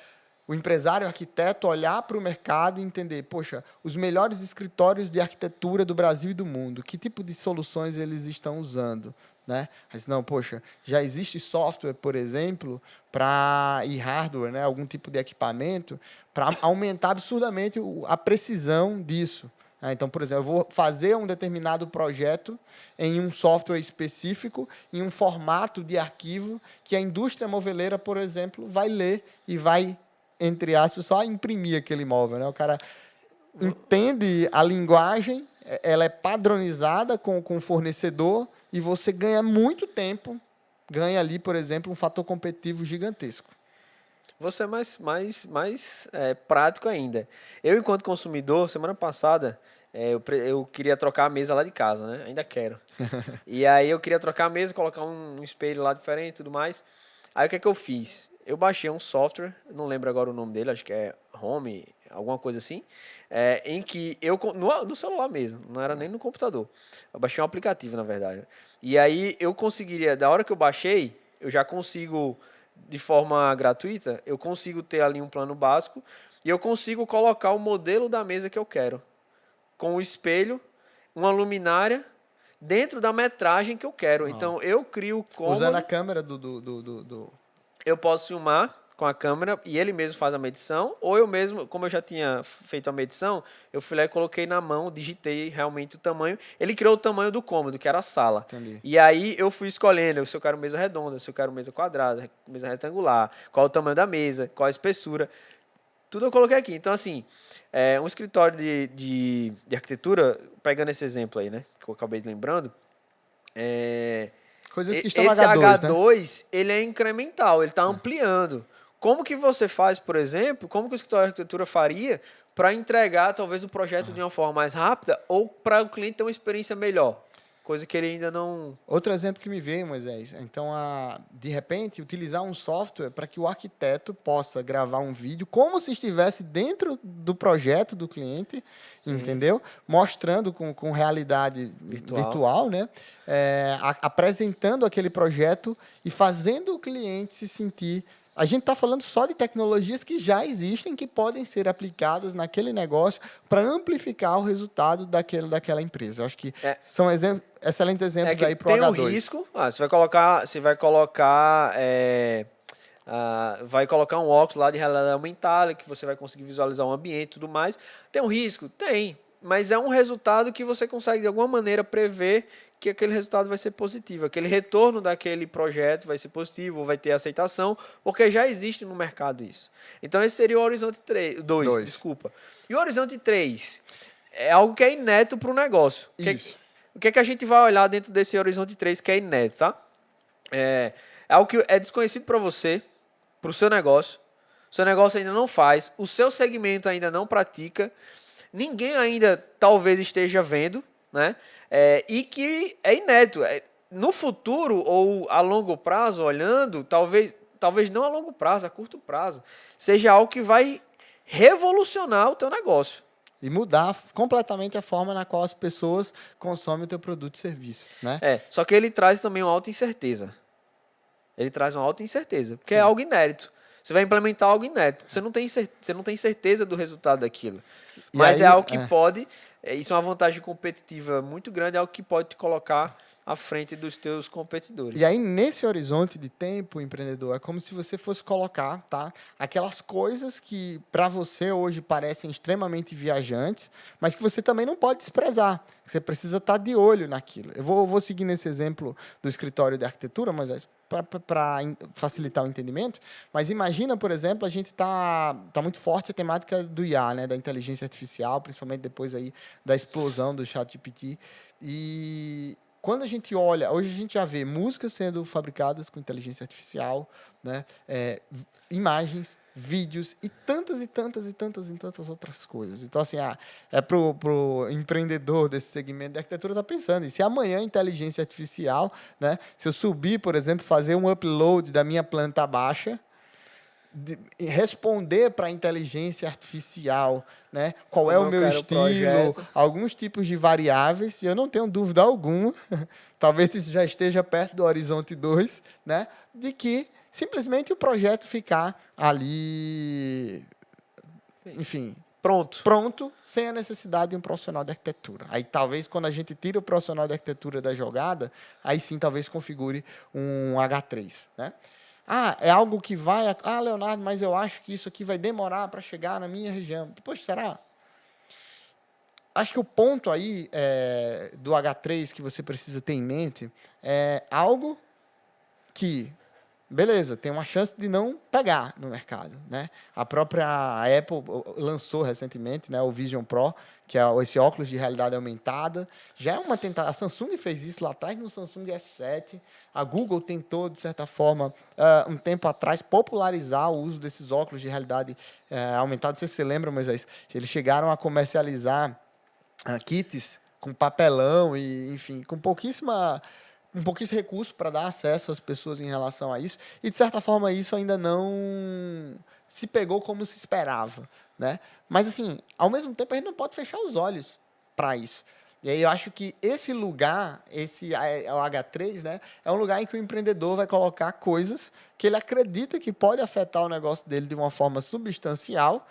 S1: o empresário arquiteto olhar para o mercado e entender, poxa, os melhores escritórios de arquitetura do Brasil e do mundo, que tipo de soluções eles estão usando? né? Mas não, poxa, já existe software, por exemplo, e hardware, né? Algum tipo de equipamento, para aumentar absurdamente a precisão disso. Então, por exemplo, eu vou fazer um determinado projeto em um software específico, em um formato de arquivo que a indústria moveleira, por exemplo, vai ler e vai, entre aspas, só imprimir aquele móvel, né? O cara entende a linguagem, ela é padronizada com o fornecedor e você ganha muito tempo, ganha ali, por exemplo, um fator competitivo gigantesco.
S2: Você é mais prático ainda. Eu, enquanto consumidor, semana passada, eu queria trocar a mesa lá de casa, né? Ainda quero. E aí eu queria trocar a mesa, colocar um espelho lá diferente e tudo mais. Aí o que é que eu fiz? Eu baixei um software, não lembro agora o nome dele, acho que é Home, alguma coisa assim, em que no celular mesmo, não era nem no computador. Eu baixei um aplicativo, na verdade. E aí eu conseguiria, da hora que eu baixei, eu já consigo, de forma gratuita, eu consigo ter ali um plano básico e eu consigo colocar o modelo da mesa que eu quero, com o espelho, uma luminária, dentro da metragem que eu quero. Então, eu crio o cômodo.
S1: Usando a câmera
S2: Eu posso filmar com a câmera e ele mesmo faz a medição, ou eu mesmo, como eu já tinha feito a medição, eu fui lá e coloquei na mão, digitei realmente o tamanho. Ele criou o tamanho do cômodo, que era a sala.
S1: Entendi.
S2: E aí eu fui escolhendo se eu quero mesa redonda, se eu quero mesa quadrada, mesa retangular, qual o tamanho da mesa, qual a espessura. Tudo eu coloquei aqui. Então, assim, um escritório de arquitetura, pegando esse exemplo aí, né, que eu acabei de lembrando,
S1: coisas que estão
S2: esse
S1: H2,
S2: H2, ele é incremental, ele está ampliando. Como que você faz, por exemplo, como que o escritório de arquitetura faria para entregar talvez o projeto de uma forma mais rápida ou para o cliente ter uma experiência melhor? Coisa que ele ainda não...
S1: Outro exemplo que me veio, Moisés, então, de repente, utilizar um software para que o arquiteto possa gravar um vídeo como se estivesse dentro do projeto do cliente, entendeu? Mostrando com realidade virtual, né? Apresentando aquele projeto e fazendo o cliente se sentir... A gente está falando só de tecnologias que já existem, que podem ser aplicadas naquele negócio para amplificar o resultado daquela empresa. Eu acho que são excelentes exemplos aí para o H2.
S2: Tem um risco, vai colocar um óculos lá de realidade aumentada, que você vai conseguir visualizar o ambiente e tudo mais. Tem um risco? Tem. Mas é um resultado que você consegue, de alguma maneira, prever que aquele resultado vai ser positivo. Aquele retorno daquele projeto vai ser positivo, vai ter aceitação, porque já existe no mercado isso. Então, esse seria o Horizonte 2, desculpa. E o Horizonte 3 é algo que é inédito para o negócio. O que é que a gente vai olhar dentro desse Horizonte 3 que é inédito, tá? É algo que é desconhecido para você, para o seu negócio. O seu negócio ainda não faz, o seu segmento ainda não pratica, ninguém ainda talvez esteja vendo, né? E que é inédito. No futuro ou a longo prazo, olhando, talvez não a longo prazo, a curto prazo, seja algo que vai revolucionar o teu negócio.
S1: E mudar completamente a forma na qual as pessoas consomem o teu produto e serviço, né?
S2: Só que ele traz também uma alta incerteza. Porque é algo inédito. Você vai implementar algo inédito. Você não tem certeza do resultado daquilo. Mas é algo que pode... Isso é uma vantagem competitiva muito grande, é algo que pode te colocar à frente dos teus competidores.
S1: E aí, nesse horizonte de tempo, empreendedor, é como se você fosse colocar, tá, aquelas coisas que para você hoje parecem extremamente viajantes, mas que você também não pode desprezar. Você precisa estar de olho naquilo. Eu vou seguir nesse exemplo do escritório de arquitetura, mas para facilitar o entendimento, mas imagina, por exemplo, a gente está muito forte a temática do IA, né, da inteligência artificial, principalmente depois aí da explosão do ChatGPT. E quando a gente olha, hoje a gente já vê músicas sendo fabricadas com inteligência artificial, né, imagens, vídeos e tantas outras coisas. Então, assim, pro empreendedor desse segmento de arquitetura tá pensando, e se amanhã a inteligência artificial, né, se eu subir, por exemplo, fazer um upload da minha planta baixa, responder para a inteligência artificial, né, qual é o meu estilo, alguns tipos de variáveis, e eu não tenho dúvida alguma, talvez isso já esteja perto do Horizonte 2, né, de que simplesmente o projeto ficar ali, enfim, pronto, sem a necessidade de um profissional de arquitetura. Aí talvez quando a gente tira o profissional de arquitetura da jogada, aí sim talvez configure um H3, né? Ah, é algo que vai... Ah, Leonardo, mas eu acho que isso aqui vai demorar para chegar na minha região. Poxa, será? Acho que o ponto aí do H3 que você precisa ter em mente é algo que, beleza, tem uma chance de não pegar no mercado, né? A própria Apple lançou recentemente, né, o Vision Pro, que é esse óculos de realidade aumentada. Já é uma tentativa. A Samsung fez isso lá atrás no Samsung S7. A Google tentou, de certa forma, um tempo atrás, popularizar o uso desses óculos de realidade aumentada. Não sei se você lembra, Moisés. Eles chegaram a comercializar kits com papelão e, enfim, com pouquíssimo recurso para dar acesso às pessoas em relação a isso. E, de certa forma, isso ainda não se pegou como se esperava, né? Mas, assim, ao mesmo tempo, a gente não pode fechar os olhos para isso. E aí eu acho que esse lugar, o H3, né, é um lugar em que o empreendedor vai colocar coisas que ele acredita que pode afetar o negócio dele de uma forma substancial,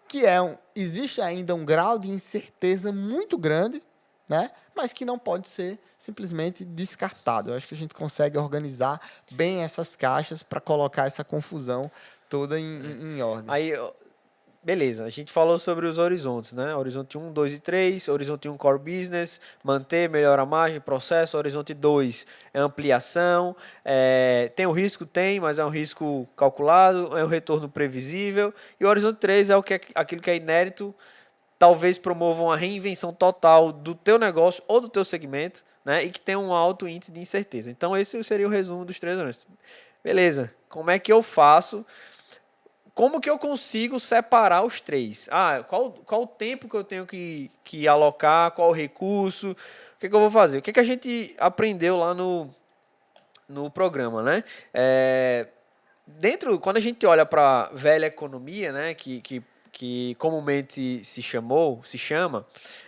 S1: que existe ainda um grau de incerteza muito grande, né? Mas que não pode ser simplesmente descartado. Eu acho que a gente consegue organizar bem essas caixas para colocar essa confusão toda em ordem.
S2: Aí, beleza, a gente falou sobre os horizontes, né? Horizonte 1, 2 e 3, horizonte 1, core business, manter, melhorar a margem, processo, horizonte 2 é ampliação, tem o risco? Tem, mas é um risco calculado, é um retorno previsível, e o horizonte 3 é aquilo que é inédito, talvez promova uma reinvenção total do teu negócio ou do teu segmento, né? E que tem um alto índice de incerteza. Então, esse seria o resumo dos 3 horizontes. Beleza, como é que eu faço? Como que eu consigo separar os 3? Qual o tempo que eu tenho que alocar? Qual o recurso? O que eu vou fazer? O que a gente aprendeu lá no programa, né? Quando a gente olha para a velha economia, né, que comumente se chama,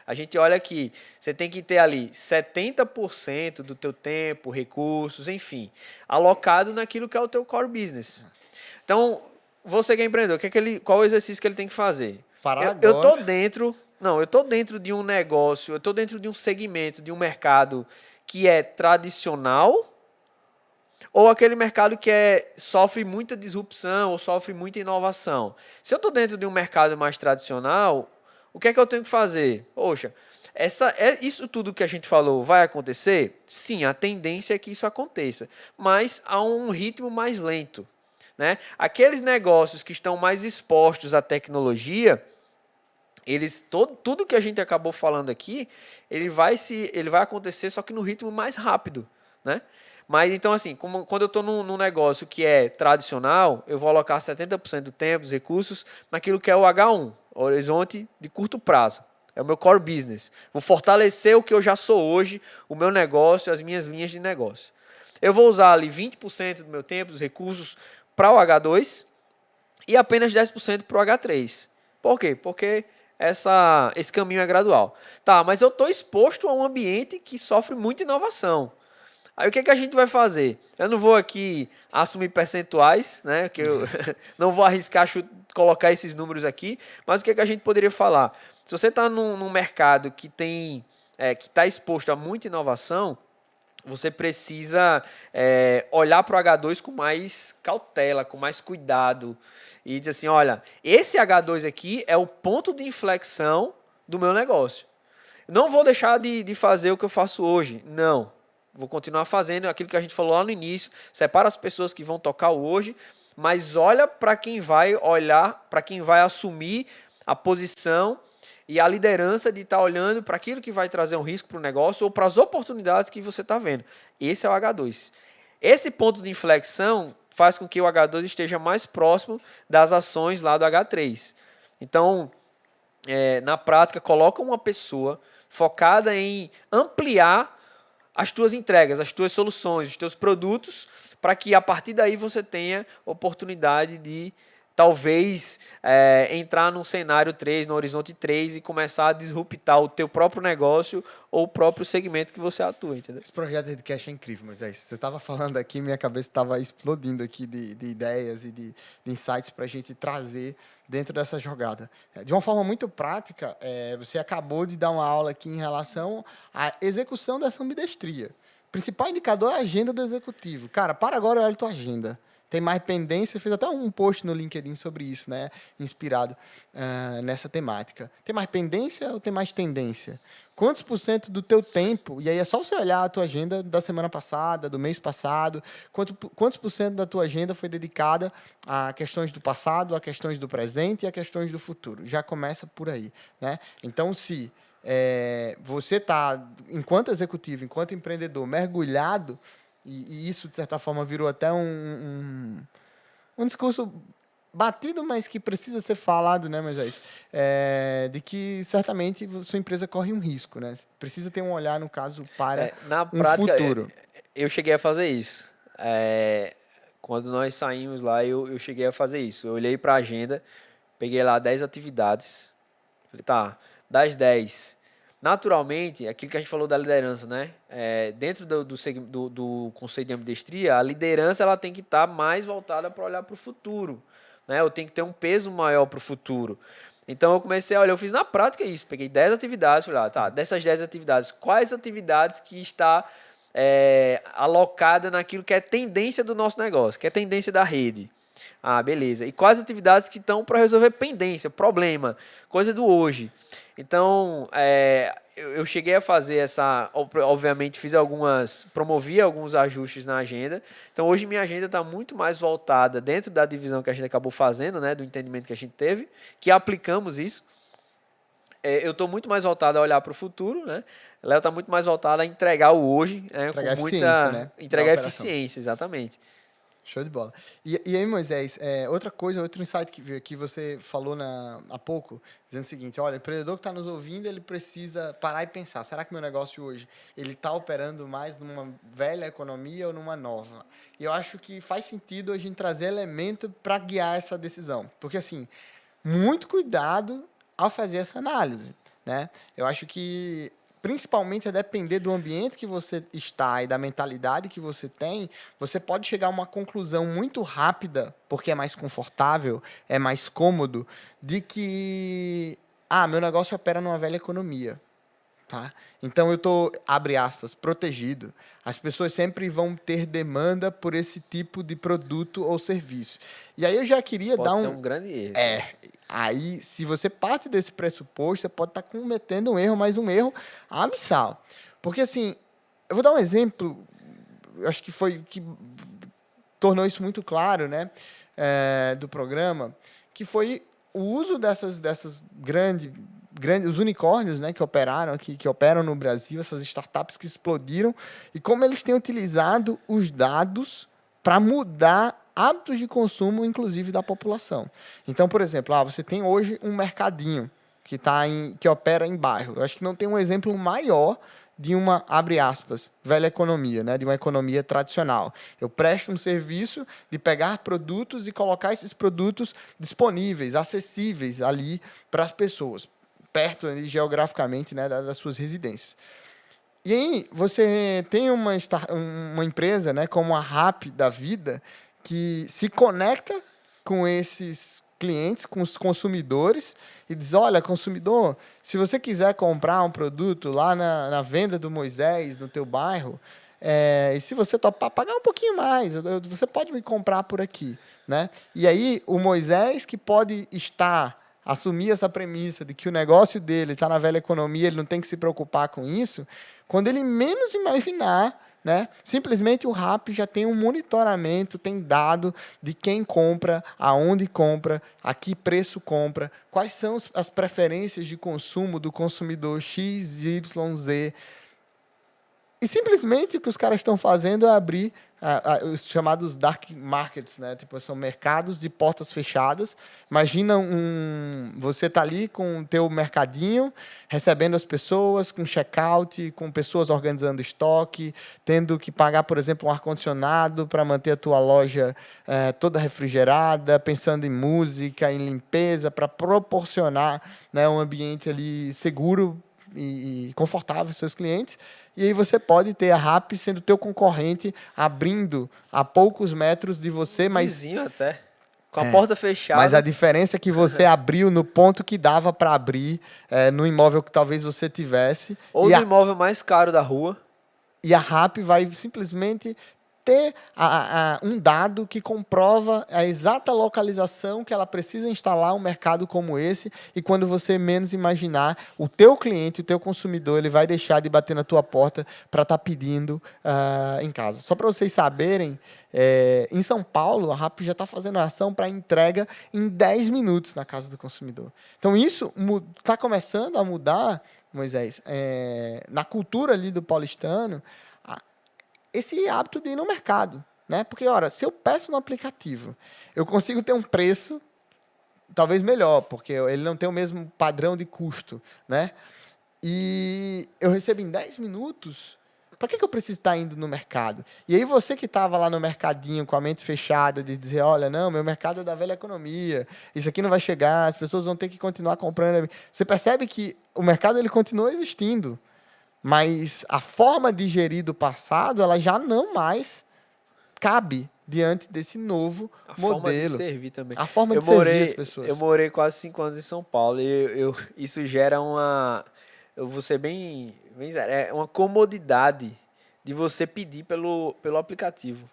S2: a gente olha que você tem que ter ali 70% do teu tempo, recursos, enfim, alocado naquilo que é o teu core business. Então, você que é empreendedor, qual o exercício que ele tem que fazer? Eu tô dentro de um negócio, eu tô dentro de um segmento, de um mercado que é tradicional, ou aquele mercado que sofre muita disrupção ou sofre muita inovação. Se eu estou dentro de um mercado mais tradicional, o que é que eu tenho que fazer? Poxa, isso tudo que a gente falou vai acontecer? Sim, a tendência é que isso aconteça, mas a um ritmo mais lento, né? Aqueles negócios que estão mais expostos à tecnologia, tudo que a gente acabou falando aqui, ele vai acontecer, só que no ritmo mais rápido, né? Mas então, assim, quando eu estou num negócio que é tradicional, eu vou alocar 70% do tempo, dos recursos, naquilo que é o H1, horizonte de curto prazo. É o meu core business. Vou fortalecer o que eu já sou hoje, o meu negócio, as minhas linhas de negócio. Eu vou usar ali 20% do meu tempo, dos recursos, para o H2 e apenas 10% para o H3. Por quê? Porque esse caminho é gradual. Tá, mas eu estou exposto a um ambiente que sofre muita inovação. Aí o que a gente vai fazer? Eu não vou aqui assumir percentuais, né? Que eu não vou arriscar colocar esses números aqui, mas o que a gente poderia falar? Se você está num mercado que está exposto a muita inovação, você precisa olhar para o H2 com mais cautela, com mais cuidado e dizer assim, olha, esse H2 aqui é o ponto de inflexão do meu negócio. Não vou deixar de fazer o que eu faço hoje, não. Vou continuar fazendo aquilo que a gente falou lá no início, separa as pessoas que vão tocar o hoje, mas olha para quem vai assumir a posição e a liderança de estar olhando para aquilo que vai trazer um risco para o negócio ou para as oportunidades que você está vendo. Esse é o H2. Esse ponto de inflexão faz com que o H2 esteja mais próximo das ações lá do H3. Então, na prática, coloca uma pessoa focada em ampliar as tuas entregas, as tuas soluções, os teus produtos, para que a partir daí você tenha oportunidade de talvez entrar num cenário 3, no horizonte 3 e começar a disruptar o teu próprio negócio ou o próprio segmento que você atua, entendeu?
S1: Esse projeto de Redcast é incrível, Moisés. Você estava falando aqui, minha cabeça estava explodindo aqui de ideias e de insights para a gente trazer dentro dessa jogada. De uma forma muito prática, você acabou de dar uma aula aqui em relação à execução dessa ambidestria. O principal indicador é a agenda do executivo. Cara, para agora e olha a tua agenda. Tem mais pendência, fez até um post no LinkedIn sobre isso, né? Inspirado nessa temática. Tem mais pendência ou tem mais tendência? Quantos por cento do teu tempo, e aí é só você olhar a tua agenda da semana passada, do mês passado, quantos por cento da tua agenda foi dedicada a questões do passado, a questões do presente e a questões do futuro? Já começa por aí, né? Então, se você está, enquanto executivo, enquanto empreendedor, mergulhado, e isso, de certa forma, virou até um discurso batido, mas que precisa ser falado, né, Moisés? De que, certamente, sua empresa corre um risco, né? Precisa ter um olhar, no caso, para
S2: Na
S1: um
S2: prática,
S1: futuro.
S2: eu cheguei a fazer isso. Quando nós saímos lá, eu cheguei a fazer isso. Eu olhei para a agenda, peguei lá 10 atividades. Falei, tá, das 10. Naturalmente, aquilo que a gente falou da liderança, né? Dentro do conceito de ambidestria, a liderança ela tem que estar mais voltada para olhar para o futuro, né? Eu tenho que ter um peso maior para o futuro. Então eu comecei a olhar, eu fiz na prática isso, peguei 10 atividades, falei, tá, dessas 10 atividades, quais atividades que está alocada naquilo que é tendência do nosso negócio, que é tendência da rede. Ah, beleza. E quais atividades que estão para resolver pendência, problema, coisa do hoje. Então, eu cheguei a fazer obviamente promovi alguns ajustes na agenda. Então, hoje minha agenda está muito mais voltada dentro da divisão que a gente acabou fazendo, né, do entendimento que a gente teve, que aplicamos isso. Eu estou muito mais voltado a olhar para o futuro, né? Léo está muito mais voltado a entregar o hoje, né?
S1: Entregar eficiência, né?
S2: Entregar eficiência, exatamente.
S1: Show de bola. E aí, Moisés, outra coisa, outro insight que você falou há pouco, dizendo o seguinte, olha, o empreendedor que está nos ouvindo, ele precisa parar e pensar, será que meu negócio hoje, ele está operando mais numa velha economia ou numa nova? E eu acho que faz sentido a gente trazer elemento para guiar essa decisão. Porque, assim, muito cuidado ao fazer essa análise, né? Eu acho que principalmente a depender do ambiente que você está e da mentalidade que você tem, você pode chegar a uma conclusão muito rápida, porque é mais confortável, é mais cômodo, de que, meu negócio opera numa velha economia. Tá? Então eu estou, abre aspas, protegido. As pessoas sempre vão ter demanda por esse tipo de produto ou serviço. E aí eu já queria
S2: pode
S1: dar
S2: ser um grande erro.
S1: Aí, se você parte desse pressuposto, você pode estar cometendo um erro, mas um erro abissal. Porque, assim, eu vou dar um exemplo, acho que foi que tornou isso muito claro, né, do programa, que foi o uso dessas grandes os unicórnios, né, que operam no Brasil, essas startups que explodiram, e como eles têm utilizado os dados para mudar hábitos de consumo, inclusive da população. Então, por exemplo, você tem hoje um mercadinho que opera em bairro. Eu acho que não tem um exemplo maior de uma, abre aspas, velha economia, né, de uma economia tradicional. Eu presto um serviço de pegar produtos e colocar esses produtos disponíveis, acessíveis ali para as pessoas, perto ali, geograficamente, né, das suas residências. E aí você tem uma empresa, né, como a RAP da vida, que se conecta com esses clientes, com os consumidores, e diz, olha, consumidor, se você quiser comprar um produto lá na venda do Moisés, no teu bairro, e se você topar pagar um pouquinho mais, você pode me comprar por aqui. Né? E aí o Moisés, que pode assumir essa premissa de que o negócio dele está na velha economia, ele não tem que se preocupar com isso, quando ele menos imaginar, né, simplesmente o RAP já tem um monitoramento, tem dado de quem compra, aonde compra, a que preço compra, quais são as preferências de consumo do consumidor X, Y, Z. E simplesmente o que os caras estão fazendo é abrir os chamados dark markets, né? Tipo, são mercados de portas fechadas. Imagina você tá ali com o teu mercadinho, recebendo as pessoas, com checkout, com pessoas organizando estoque, tendo que pagar, por exemplo, um ar-condicionado para manter a tua loja toda refrigerada, pensando em música, em limpeza, para proporcionar, né, um ambiente ali seguro e confortável aos seus clientes. E aí você pode ter a Rappi sendo teu concorrente, abrindo a poucos metros de você,
S2: Vizinho até. Com a porta fechada.
S1: mas a diferença é que você abriu no ponto que dava para abrir, no imóvel que talvez você tivesse.
S2: Ou
S1: e
S2: no imóvel mais caro da rua.
S1: E a Rappi vai simplesmente ter um dado que comprova a exata localização que ela precisa instalar um mercado como esse, e quando você menos imaginar, o teu cliente, o teu consumidor, ele vai deixar de bater na tua porta para estar pedindo em casa. Só para vocês saberem, em São Paulo, a Rappi já está fazendo ação para entrega em 10 minutos na casa do consumidor. Então, isso está começando a mudar, Moisés, na cultura ali do paulistano, esse hábito de ir no mercado, né? Porque, ora, se eu peço no aplicativo, eu consigo ter um preço talvez melhor, porque ele não tem o mesmo padrão de custo, né? E eu recebo em 10 minutos. Para que eu preciso estar indo no mercado? E aí você que estava lá no mercadinho com a mente fechada de dizer, olha, não, meu mercado é da velha economia, isso aqui não vai chegar, as pessoas vão ter que continuar comprando. Você percebe que o mercado ele continua existindo, mas a forma de gerir do passado, ela já não mais cabe diante desse novo modelo.
S2: A forma de servir também.
S1: A forma de servir as pessoas.
S2: Eu morei quase 5 anos em São Paulo e isso gera uma... Eu vou ser bem sério, é uma comodidade de você pedir pelo aplicativo.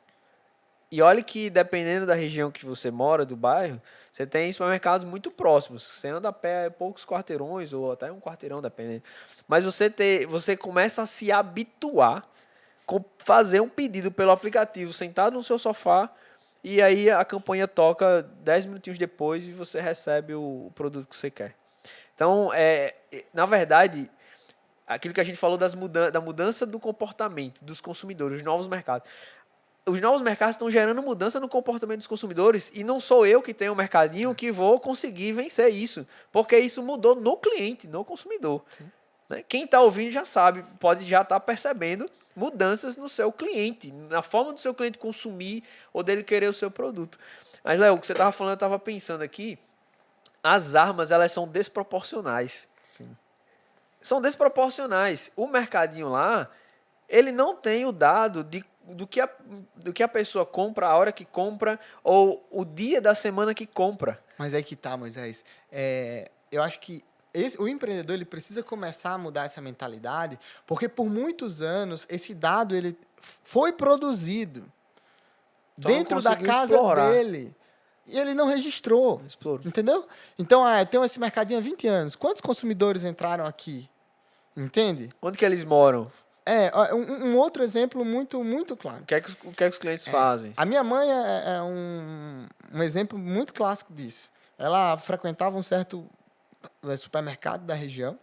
S2: E olha que, dependendo da região que você mora, do bairro, você tem supermercados muito próximos. Você anda a pé poucos quarteirões, ou até um quarteirão, dependendo. Mas você começa a se habituar a fazer um pedido pelo aplicativo, sentado no seu sofá, e aí a campanha toca 10 minutinhos depois e você recebe o produto que você quer. Então, na verdade, aquilo que a gente falou da mudança do comportamento dos consumidores, os novos mercados. Os novos mercados estão gerando mudança no comportamento dos consumidores e não sou eu que tenho um mercadinho que vou conseguir vencer isso, porque isso mudou no cliente, no consumidor. Né? Quem está ouvindo já sabe, pode já estar percebendo mudanças no seu cliente, na forma do seu cliente consumir ou dele querer o seu produto. Mas, Léo, o que você estava falando, eu estava pensando aqui, as armas, elas são desproporcionais.
S1: Sim.
S2: São desproporcionais. O mercadinho lá, ele não tem o dado do que a pessoa compra, a hora que compra, ou o dia da semana que compra.
S1: Mas aí que tá, Moisés. Eu acho que o empreendedor ele precisa começar a mudar essa mentalidade, porque por muitos anos esse dado ele foi produzido dentro da casa dele e ele não registrou. Entendeu? Então, eu tenho esse mercadinho há 20 anos. Quantos consumidores entraram aqui? Entende?
S2: Onde que eles moram?
S1: Um outro exemplo muito, muito claro.
S2: O que é que os clientes fazem?
S1: A minha mãe é um exemplo muito clássico disso. Ela frequentava um certo supermercado da região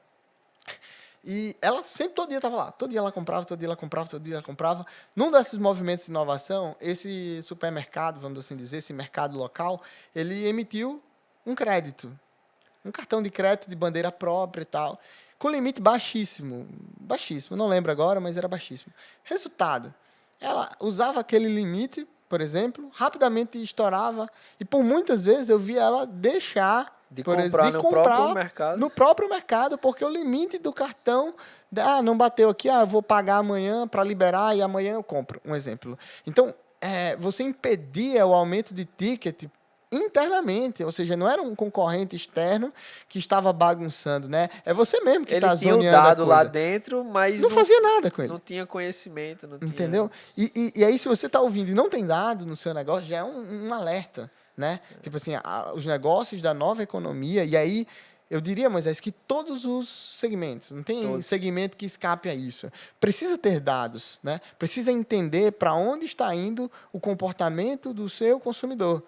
S1: e ela sempre, todo dia estava lá. Todo dia ela comprava, todo dia ela comprava, todo dia ela comprava. Num desses movimentos de inovação, esse supermercado, vamos assim dizer, esse mercado local, ele emitiu um crédito. Um cartão de crédito de bandeira própria e tal, com limite baixíssimo, não lembro agora, mas era baixíssimo. Resultado, ela usava aquele limite, por exemplo, rapidamente estourava, e por muitas vezes eu via ela deixar
S2: de comprar
S1: no próprio mercado, porque o limite do cartão, não bateu aqui, vou pagar amanhã para liberar e amanhã eu compro, um exemplo. Então, você impedia o aumento de ticket internamente, ou seja, não era um concorrente externo que estava bagunçando, né? É você mesmo que está zoneando a coisa.
S2: Ele tinha o dado lá dentro, mas
S1: não fazia nada com ele.
S2: Não tinha conhecimento.
S1: Entendeu? E aí, se você está ouvindo e não tem dado no seu negócio, já é um alerta, né? Tipo assim, os negócios da nova economia, e aí eu diria, Moisés, que todos os segmentos, não tem segmento que escape a isso. Precisa ter dados, né? Precisa entender para onde está indo o comportamento do seu consumidor.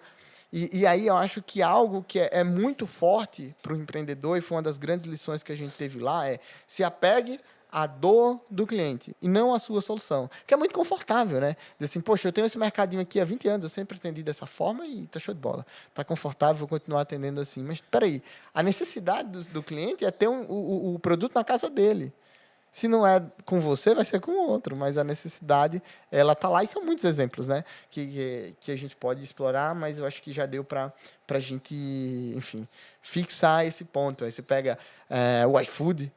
S1: E aí eu acho que algo que é muito forte para o empreendedor, e foi uma das grandes lições que a gente teve lá, se apegue a dor do cliente e não a sua solução. Que é muito confortável, né? Dizer assim, poxa, eu tenho esse mercadinho aqui há 20 anos, eu sempre atendi dessa forma e tá show de bola. Tá confortável, vou continuar atendendo assim. Mas, espera aí, a necessidade do cliente é ter o produto na casa dele. Se não é com você, vai ser com o outro, mas a necessidade, ela tá lá, e são muitos exemplos, né, que a gente pode explorar, mas eu acho que já deu para a gente, enfim, fixar esse ponto. Aí você pega o iFood,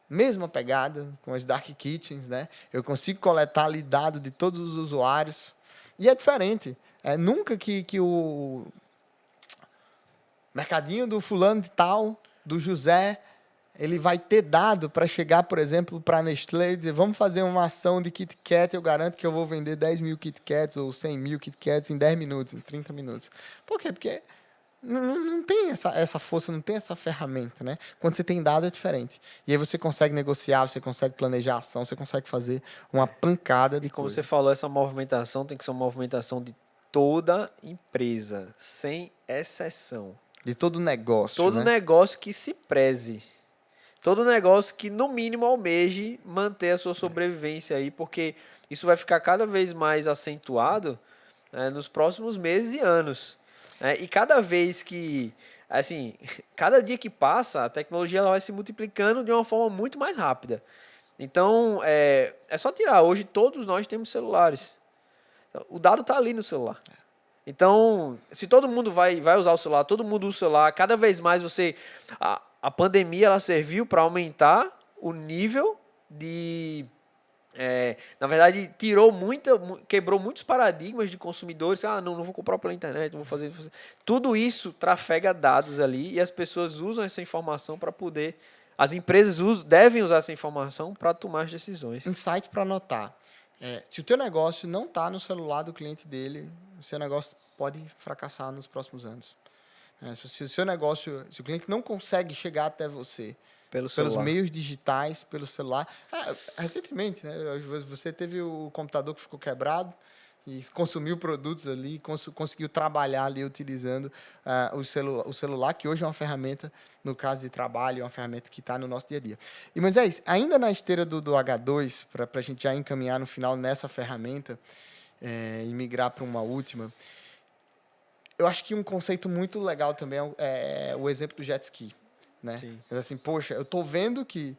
S1: mesma pegada, com as dark kitchens, né, eu consigo coletar ali dado de todos os usuários, e é diferente. Nunca que o mercadinho do fulano de tal, do José, ele vai ter dado para chegar, por exemplo, para a Nestlé e dizer, vamos fazer uma ação de Kit Kat, eu garanto que eu vou vender 10 mil Kit Kats ou 100 mil Kit Kats em 10 minutos, em 30 minutos. Por quê? Porque não tem essa força, não tem essa ferramenta, né? Quando você tem dado é diferente. E aí você consegue negociar, você consegue planejar a ação, você consegue fazer uma pancada de
S2: E como
S1: coisa.
S2: você falou, essa movimentação tem que ser uma movimentação de toda empresa, sem exceção.
S1: De todo negócio,
S2: Todo
S1: né?
S2: negócio que se preze. Todo negócio que, no mínimo, almeje manter a sua sobrevivência aí, porque isso vai ficar cada vez mais acentuado nos próximos meses e anos. E cada vez que, assim, cada dia que passa, a tecnologia ela vai se multiplicando de uma forma muito mais rápida. Então, é só tirar. Hoje, todos nós temos celulares. O dado está ali no celular. Então, se todo mundo vai usar o celular, todo mundo usa o celular, cada vez mais você... A pandemia ela serviu para aumentar o nível de... na verdade, quebrou muitos paradigmas de consumidores. Não vou comprar pela internet, não vou fazer... Tudo isso trafega dados ali e as pessoas usam essa informação para poder... As empresas devem usar essa informação para tomar as decisões.
S1: Insight para anotar. Se o teu negócio não está no celular do cliente dele, o seu negócio pode fracassar nos próximos anos. Se o seu negócio, se o cliente não consegue chegar até você pelos meios digitais, pelo celular. Recentemente, né, você teve o computador que ficou quebrado e consumiu produtos ali, conseguiu trabalhar ali utilizando o celular, que hoje é uma ferramenta, no caso de trabalho, é uma ferramenta que está no nosso dia a dia. E, Moisés, ainda na esteira do H2, para a gente já encaminhar no final nessa ferramenta e migrar para uma última, eu acho que um conceito muito legal também é o exemplo do jet ski. Né? Mas assim, poxa, eu estou vendo que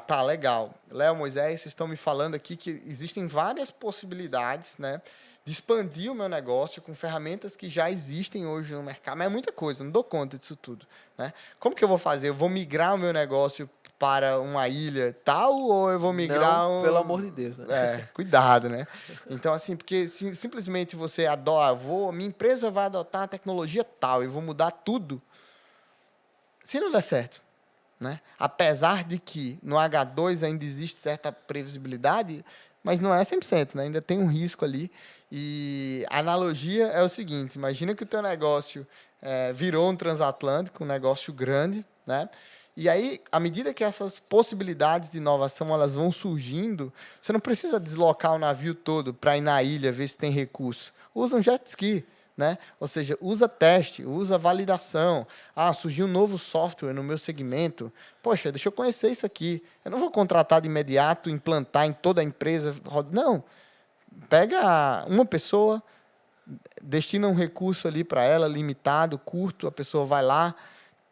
S1: tá, legal. Léo, Moisés, vocês estão me falando aqui que existem várias possibilidades, né, de expandir o meu negócio com ferramentas que já existem hoje no mercado. Mas é muita coisa, eu não dou conta disso tudo. Né? Como que eu vou fazer? Eu vou migrar o meu negócio para uma ilha tal ou eu vou migrar...
S2: Não, pelo amor de Deus. Né?
S1: Cuidado, né? Então, assim, porque se simplesmente você minha empresa vai adotar a tecnologia tal e vou mudar tudo, se não der certo, né? Apesar de que no H2 ainda existe certa previsibilidade, mas não é 100%, né? Ainda tem um risco ali. E a analogia é o seguinte, imagina que o teu negócio virou um transatlântico, um negócio grande, né? E aí, à medida que essas possibilidades de inovação elas vão surgindo, você não precisa deslocar o navio todo para ir na ilha ver se tem recurso. Usa um jet ski. Né? Ou seja, usa teste, usa validação. Surgiu um novo software no meu segmento. Poxa, deixa eu conhecer isso aqui. Eu não vou contratar de imediato, implantar em toda a empresa. Não. Pega uma pessoa, destina um recurso ali para ela, limitado, curto, a pessoa vai lá,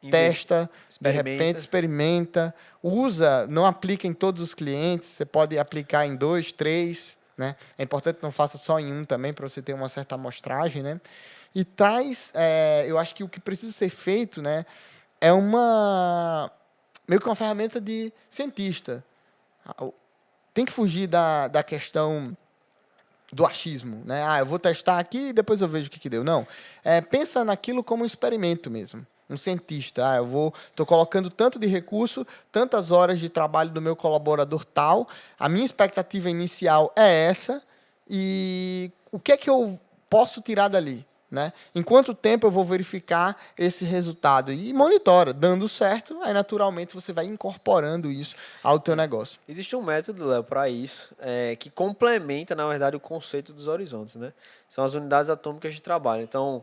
S1: testa, de repente experimenta, usa, não aplica em todos os clientes, você pode aplicar em 2, 3, né? É importante que não faça só em um também, para você ter uma certa amostragem, né? E traz, eu acho que o que precisa ser feito, né, é meio que uma ferramenta de cientista. Tem que fugir da questão do achismo, né? Eu vou testar aqui e depois eu vejo o que deu. Não, pensa naquilo como um experimento mesmo. Um cientista, estou colocando tanto de recurso, tantas horas de trabalho do meu colaborador tal, a minha expectativa inicial é essa, e o que é que eu posso tirar dali? Né? Em quanto tempo eu vou verificar esse resultado? E monitora, dando certo, aí naturalmente você vai incorporando isso ao teu negócio.
S2: Existe um método, Léo, para isso, que complementa, na verdade, o conceito dos horizontes. Né? São as unidades atômicas de trabalho. Então,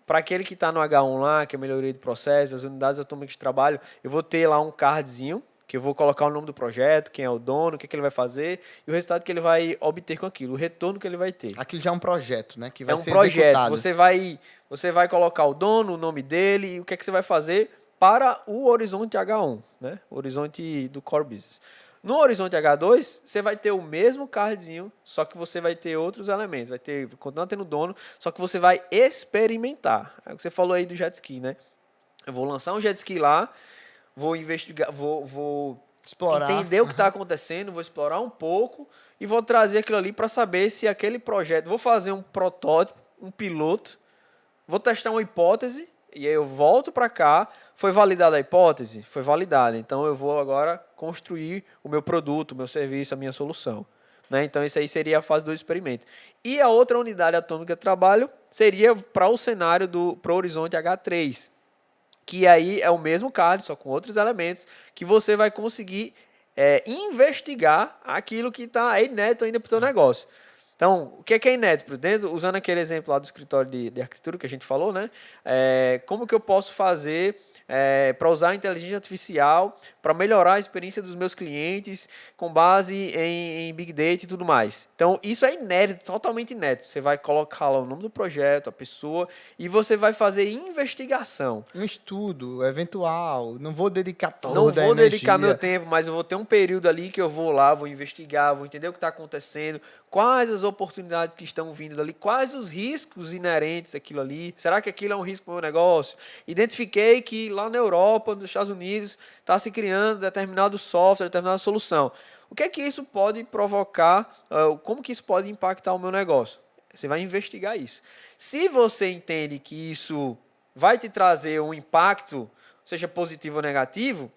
S2: para aquele que está no H1 lá, que é a melhoria de processo, as unidades atômicas de trabalho, eu vou ter lá um cardzinho que eu vou colocar o nome do projeto, quem é o dono, o que ele vai fazer e o resultado que ele vai obter com aquilo, o retorno que ele vai ter.
S1: Aquilo já é um projeto, né? Que vai
S2: É um
S1: ser
S2: projeto.
S1: executado.
S2: Você vai colocar o dono, o nome dele e o que é que você vai fazer para o horizonte H1, né? O horizonte do Core Business. No horizonte H2, você vai ter o mesmo cardzinho, só que você vai ter outros elementos. Continuar tendo dono, só que você vai experimentar. É o que você falou aí do jet ski, né? Eu vou lançar um jet ski lá, vou investigar, vou
S1: Explorar.
S2: entender o que está acontecendo, vou explorar um pouco e vou trazer aquilo ali para saber se aquele projeto... Vou fazer um protótipo, um piloto, vou testar uma hipótese e aí eu volto para cá. Foi validada a hipótese? Foi validada. Então eu vou agora construir o meu produto, o meu serviço, a minha solução. Né? Então isso aí seria a fase do experimento. E a outra unidade atômica de trabalho seria para o cenário para o horizonte H3, que aí é o mesmo card, só com outros elementos, que você vai conseguir investigar aquilo que está inédito ainda para o teu negócio. Então, o que é inédito? Dentro, usando aquele exemplo lá do escritório de arquitetura que a gente falou, né? Como que eu posso fazer para usar a inteligência artificial para melhorar a experiência dos meus clientes com base em Big Data e tudo mais. Então, isso é inédito, totalmente inédito. Você vai colocar lá o nome do projeto, a pessoa, e você vai fazer investigação.
S1: Um estudo eventual. Não vou dedicar toda
S2: Não
S1: a
S2: vou
S1: energia.
S2: dedicar meu tempo, mas eu vou ter um período ali que eu vou lá, vou investigar, vou entender o que está acontecendo, quais as oportunidades que estão vindo dali, quais os riscos inerentes àquilo ali. Será que aquilo é um risco para o meu negócio? Identifiquei que lá na Europa, nos Estados Unidos, está se criando determinado software, determinada solução. O que é que isso pode provocar? Como que isso pode impactar o meu negócio? Você vai investigar isso. Se você entende que isso vai te trazer um impacto, seja positivo ou negativo,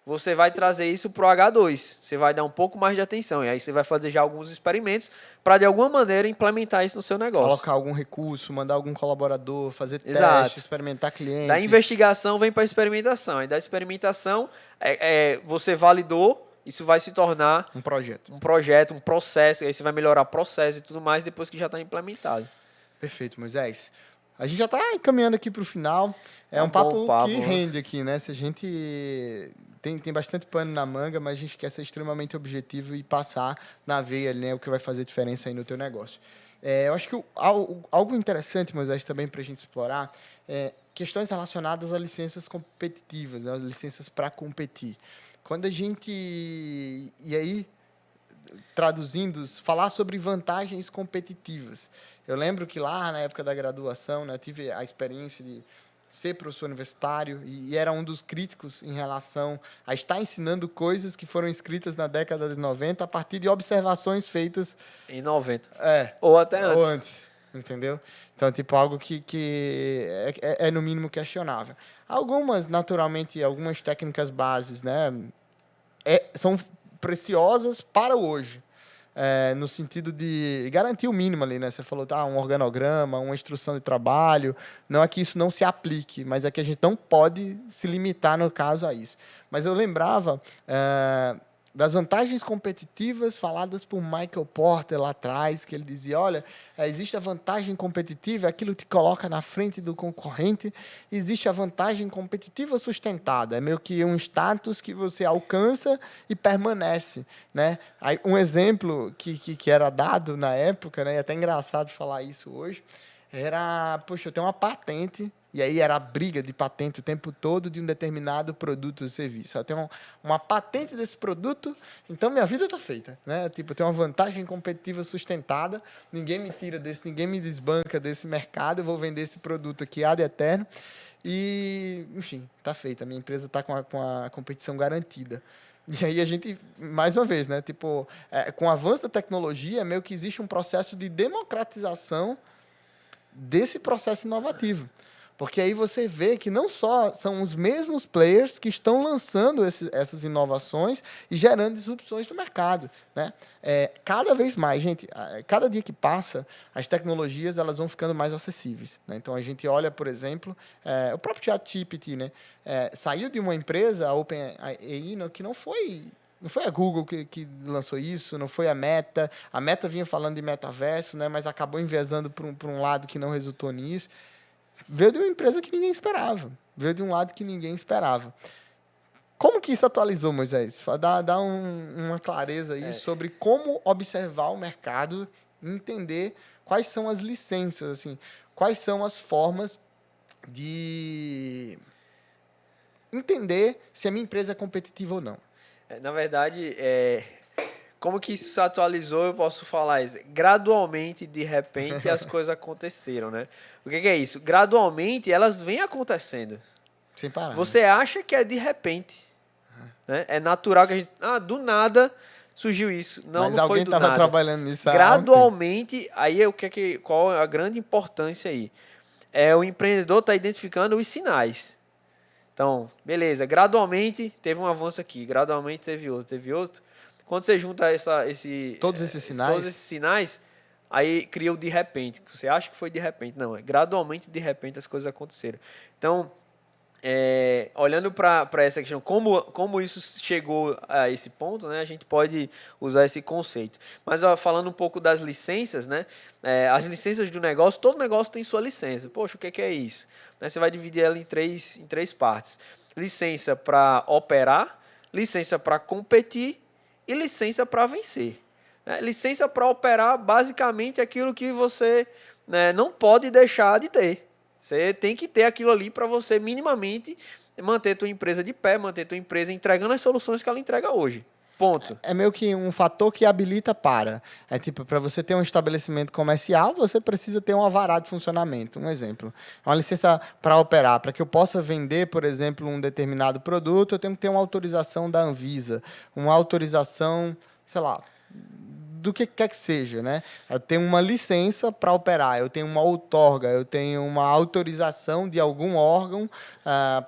S2: você vai trazer isso para o H2. Você vai dar um pouco mais de atenção. E aí você vai fazer já alguns experimentos para, de alguma maneira, implementar isso no seu negócio.
S1: Colocar algum recurso, mandar algum colaborador, fazer
S2: Exato.
S1: teste, experimentar cliente.
S2: Da investigação vem para a experimentação. E da experimentação, você validou, isso vai se tornar
S1: um projeto,
S2: um processo. Aí você vai melhorar o processo e tudo mais depois que já está implementado.
S1: Perfeito, Moisés. A gente já está caminhando aqui para o final. É um papo que rende aqui, né? Se a gente tem bastante pano na manga, mas a gente quer ser extremamente objetivo e passar na veia, né, o que vai fazer diferença aí no teu negócio. Eu acho que algo interessante, Moisés, também para a gente explorar, questões relacionadas a licenças competitivas, né, licenças para competir. Quando a gente... E aí, traduzindo, falar sobre vantagens competitivas. Eu lembro que lá, na época da graduação, né, eu tive a experiência de ser professor universitário e era um dos críticos em relação a estar ensinando coisas que foram escritas na década de 90 a partir de observações feitas...
S2: Em 90. Ou até antes.
S1: Ou antes, entendeu? Então, tipo, algo que é no mínimo questionável. Naturalmente, algumas técnicas bases, né, são preciosas para hoje. No sentido de garantir o mínimo ali, né? Você falou, um organograma, uma instrução de trabalho. Não é que isso não se aplique, mas é que a gente não pode se limitar, no caso, a isso. Mas eu lembrava das vantagens competitivas faladas por Michael Porter lá atrás, que ele dizia, olha, existe a vantagem competitiva, aquilo te coloca na frente do concorrente, existe a vantagem competitiva sustentada, é meio que um status que você alcança e permanece, né? Aí, um exemplo que era dado na época, né, é até engraçado falar isso hoje, era, poxa, eu tenho uma patente, e aí era a briga de patente o tempo todo de um determinado produto ou serviço. Eu tenho uma patente desse produto, então minha vida está feita, né? Tipo, eu tenho uma vantagem competitiva sustentada, ninguém me tira desse, ninguém me desbanca desse mercado, eu vou vender esse produto aqui ad eterno e, enfim, está feita. A minha empresa está com a competição garantida. E aí a gente, mais uma vez, né? Tipo, com o avanço da tecnologia, meio que existe um processo de democratização desse processo inovativo. Porque aí você vê que não só são os mesmos players que estão lançando essas inovações e gerando disrupções no mercado, né? Cada vez mais, gente, cada dia que passa, as tecnologias elas vão ficando mais acessíveis, né? Então, a gente olha, por exemplo, o próprio ChatGPT, né? Saiu de uma empresa, a OpenAI, que não foi a Google que lançou isso, não foi a Meta. A Meta vinha falando de metaverso, né, mas acabou enviesando para um lado que não resultou nisso. Veio de uma empresa que ninguém esperava. Veio de um lado que ninguém esperava. Como que isso atualizou, Moisés? Dá uma clareza aí sobre como observar o mercado e entender quais são as licenças, assim, quais são as formas de entender se a minha empresa é competitiva ou não.
S2: Na verdade, como que isso se atualizou, eu posso falar isso. Gradualmente, de repente, as coisas aconteceram, né? O que é isso? Gradualmente, elas vêm acontecendo.
S1: Sem parar.
S2: Você acha que é de repente. Né? É natural que a gente... do nada surgiu isso. Não,
S1: Mas
S2: não
S1: alguém
S2: foi do
S1: estava
S2: nada.
S1: trabalhando nisso há um
S2: Gradualmente, aí qual é a grande importância aí? O empreendedor está identificando os sinais. Então, beleza, gradualmente teve um avanço aqui, gradualmente teve outro. Quando você junta
S1: todos esses
S2: sinais, aí cria o de repente. Você acha que foi de repente. Não, gradualmente, de repente, as coisas aconteceram. Então, olhando para essa questão, como isso chegou a esse ponto, né, a gente pode usar esse conceito. Mas falando um pouco das licenças, né, as licenças do negócio, todo negócio tem sua licença. Poxa, o que é isso? Né, você vai dividir ela em três partes. Licença para operar, licença para competir e licença para vencer. Né? Licença para operar, basicamente, é aquilo que você, né, não pode deixar de ter. Você tem que ter aquilo ali para você minimamente manter tua empresa de pé, manter tua empresa entregando as soluções que ela entrega hoje. Ponto.
S1: É meio que um fator que habilita para. É tipo, para você ter um estabelecimento comercial, você precisa ter um alvará de funcionamento. Um exemplo. Uma licença para operar. Para que eu possa vender, por exemplo, um determinado produto, eu tenho que ter uma autorização da Anvisa. Uma autorização, sei lá, do que quer que seja, né? Eu tenho uma licença para operar, eu tenho uma outorga, eu tenho uma autorização de algum órgão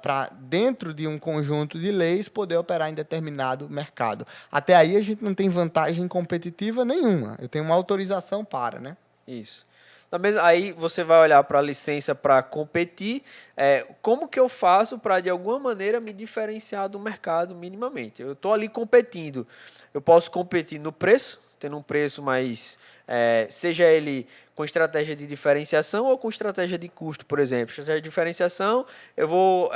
S1: para, dentro de um conjunto de leis, poder operar em determinado mercado. Até aí a gente não tem vantagem competitiva nenhuma. Eu tenho uma autorização para, né?
S2: Isso. Aí você vai olhar para a licença para competir. Como que eu faço para, de alguma maneira, me diferenciar do mercado minimamente? Eu estou ali competindo. Eu posso competir no preço, tendo um preço mais, seja ele com estratégia de diferenciação ou com estratégia de custo, por exemplo. Estratégia de diferenciação, eu vou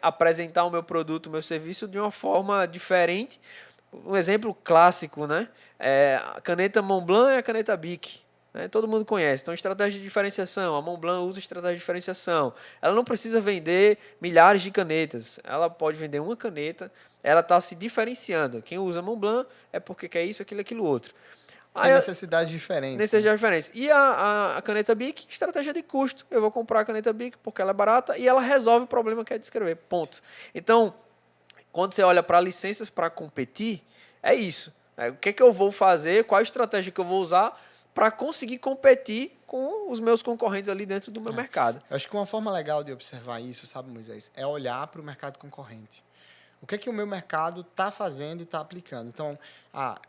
S2: apresentar o meu produto, o meu serviço de uma forma diferente. Um exemplo clássico, né? A caneta Montblanc e a caneta Bic. Todo mundo conhece. Então, estratégia de diferenciação. A Montblanc usa estratégia de diferenciação. Ela não precisa vender milhares de canetas. Ela pode vender uma caneta. Ela está se diferenciando. Quem usa Montblanc é porque quer isso, aquilo, outro.
S1: Tem necessidades diferentes.
S2: Necessidades diferentes. E a caneta Bic, estratégia de custo. Eu vou comprar a caneta Bic porque ela é barata e ela resolve o problema que é de escrever. Ponto. Então, quando você olha para licenças para competir, é isso. O que eu vou fazer, qual a estratégia que eu vou usar para conseguir competir com os meus concorrentes ali dentro do meu mercado.
S1: Eu acho que uma forma legal de observar isso, sabe, Moisés, é olhar para o mercado concorrente. O que o meu mercado está fazendo e está aplicando? Então,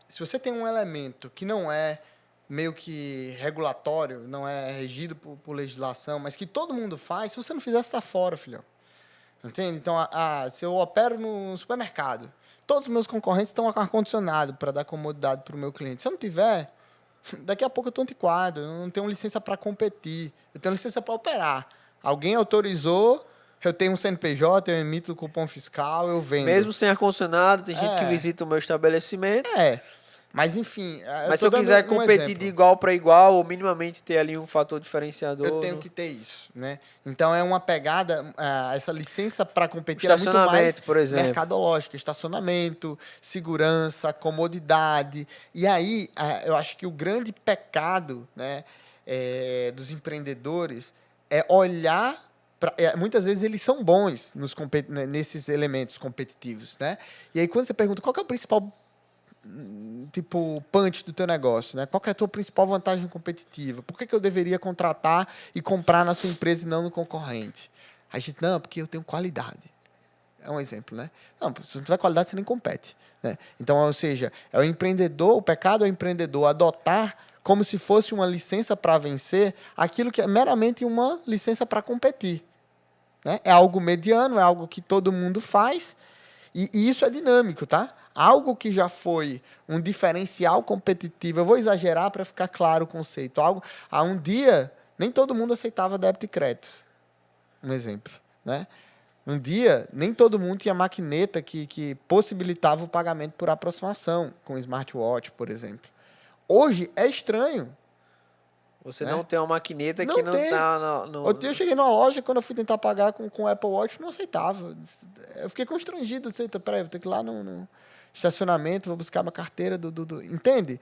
S1: se você tem um elemento que não é meio que regulatório, não é regido por legislação, mas que todo mundo faz, se você não fizer, você está fora, filhão. Entende? Então, se eu opero no supermercado, todos os meus concorrentes estão com ar-condicionado para dar comodidade para o meu cliente. Se eu não tiver, daqui a pouco eu estou antiquado, eu não tenho licença para competir, eu tenho licença para operar. Alguém autorizou, eu tenho um CNPJ, eu emito o cupom fiscal, eu vendo.
S2: Mesmo sem ar-condicionado, tem gente que visita o meu estabelecimento.
S1: Mas enfim...
S2: Mas se eu quiser competir de igual para igual, ou minimamente ter ali um fator diferenciador...
S1: Eu tenho que ter isso, né? Então, é uma pegada... essa licença para competir é muito mais
S2: por exemplo.
S1: mercadológica. Estacionamento, segurança, comodidade. E aí, eu acho que o grande pecado, né, dos empreendedores é olhar... muitas vezes eles são bons nesses elementos competitivos, né? E aí, quando você pergunta qual que é o principal punch do teu negócio, né? Qual que é a tua principal vantagem competitiva? Por que eu deveria contratar e comprar na sua empresa e não no concorrente? A gente, não, porque eu tenho qualidade. É um exemplo, né? Não, se você não tiver qualidade, você nem compete, né? Então, ou seja, é o empreendedor, o pecado é o empreendedor adotar como se fosse uma licença para vencer aquilo que é meramente uma licença para competir, né? É algo mediano, é algo que todo mundo faz e isso é dinâmico, tá? Algo que já foi um diferencial competitivo, eu vou exagerar para ficar claro o conceito. Há um dia, nem todo mundo aceitava débito e crédito. Um exemplo, né? Um dia, nem todo mundo tinha maquineta que possibilitava o pagamento por aproximação, com o smartwatch, por exemplo. Hoje é estranho.
S2: Você
S1: Né?
S2: não tem uma maquineta que
S1: Não
S2: não
S1: tem.
S2: tá
S1: Outro dia eu cheguei numa loja, quando eu fui tentar pagar com o Apple Watch, não aceitava. Eu fiquei constrangido. Peraí, vou ter que ir lá no estacionamento, vou buscar minha carteira Entende?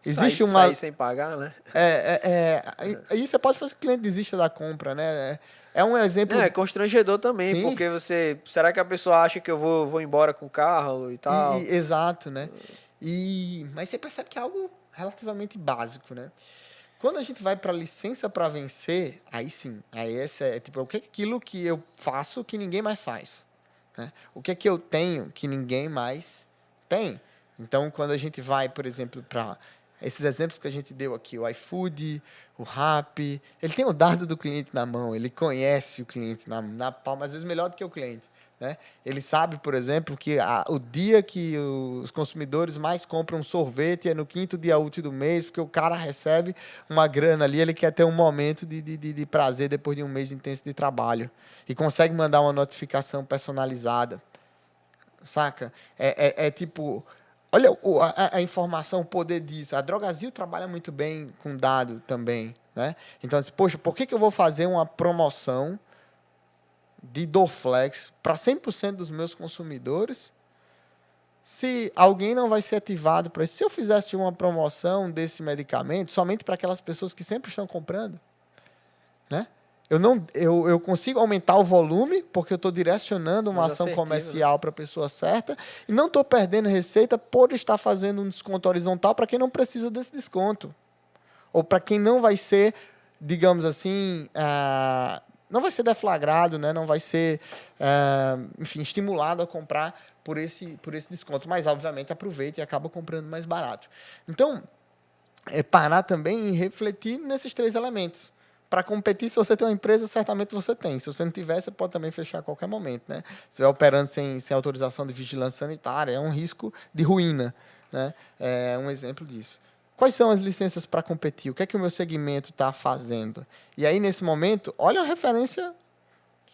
S1: Existe uma...
S2: Sair sem pagar, né?
S1: Aí você pode fazer que o cliente desista da compra, né? É um exemplo...
S2: É constrangedor também,
S1: Sim.
S2: porque você... Será que a pessoa acha que eu vou embora com o carro e tal?
S1: Exato, né? Mas você percebe que é algo relativamente básico, né? Quando a gente vai para licença para vencer, aí sim, aí essa é tipo, o que é aquilo que eu faço que ninguém mais faz, né? O que é que eu tenho que ninguém mais tem? Então, quando a gente vai, por exemplo, para esses exemplos que a gente deu aqui, o iFood, o Rappi, ele tem o dado do cliente na mão, ele conhece o cliente na palma, às vezes melhor do que o cliente. Né? Ele sabe, por exemplo, que o dia que os consumidores mais compram sorvete é no 5º dia útil do mês, porque o cara recebe uma grana ali, ele quer ter um momento de prazer depois de um mês intenso de trabalho. E consegue mandar uma notificação personalizada. Saca? Tipo... Olha a informação, o poder disso. A Drogasil trabalha muito bem com dado também. Né? Então, poxa, por que eu vou fazer uma promoção de Dorflex para 100% dos meus consumidores, se alguém não vai ser ativado para isso? Se eu fizesse uma promoção desse medicamento somente para aquelas pessoas que sempre estão comprando, né? Eu consigo aumentar o volume porque eu estou direcionando uma ação comercial, né, para a pessoa certa e não estou perdendo receita por estar fazendo um desconto horizontal para quem não precisa desse desconto. Ou para quem não vai ser, digamos assim, não vai ser deflagrado, né? Não vai ser, enfim, estimulado a comprar por esse desconto. Mas, obviamente, aproveita e acaba comprando mais barato. Então, parar também e refletir nesses 3 elementos. Para competir, se você tem uma empresa, certamente você tem. Se você não tiver, você pode também fechar a qualquer momento. Né? Se estiver operando sem autorização de vigilância sanitária, é um risco de ruína. Né? É um exemplo disso. Quais são as licenças para competir? O que é que o meu segmento está fazendo? E aí, nesse momento, olha a referência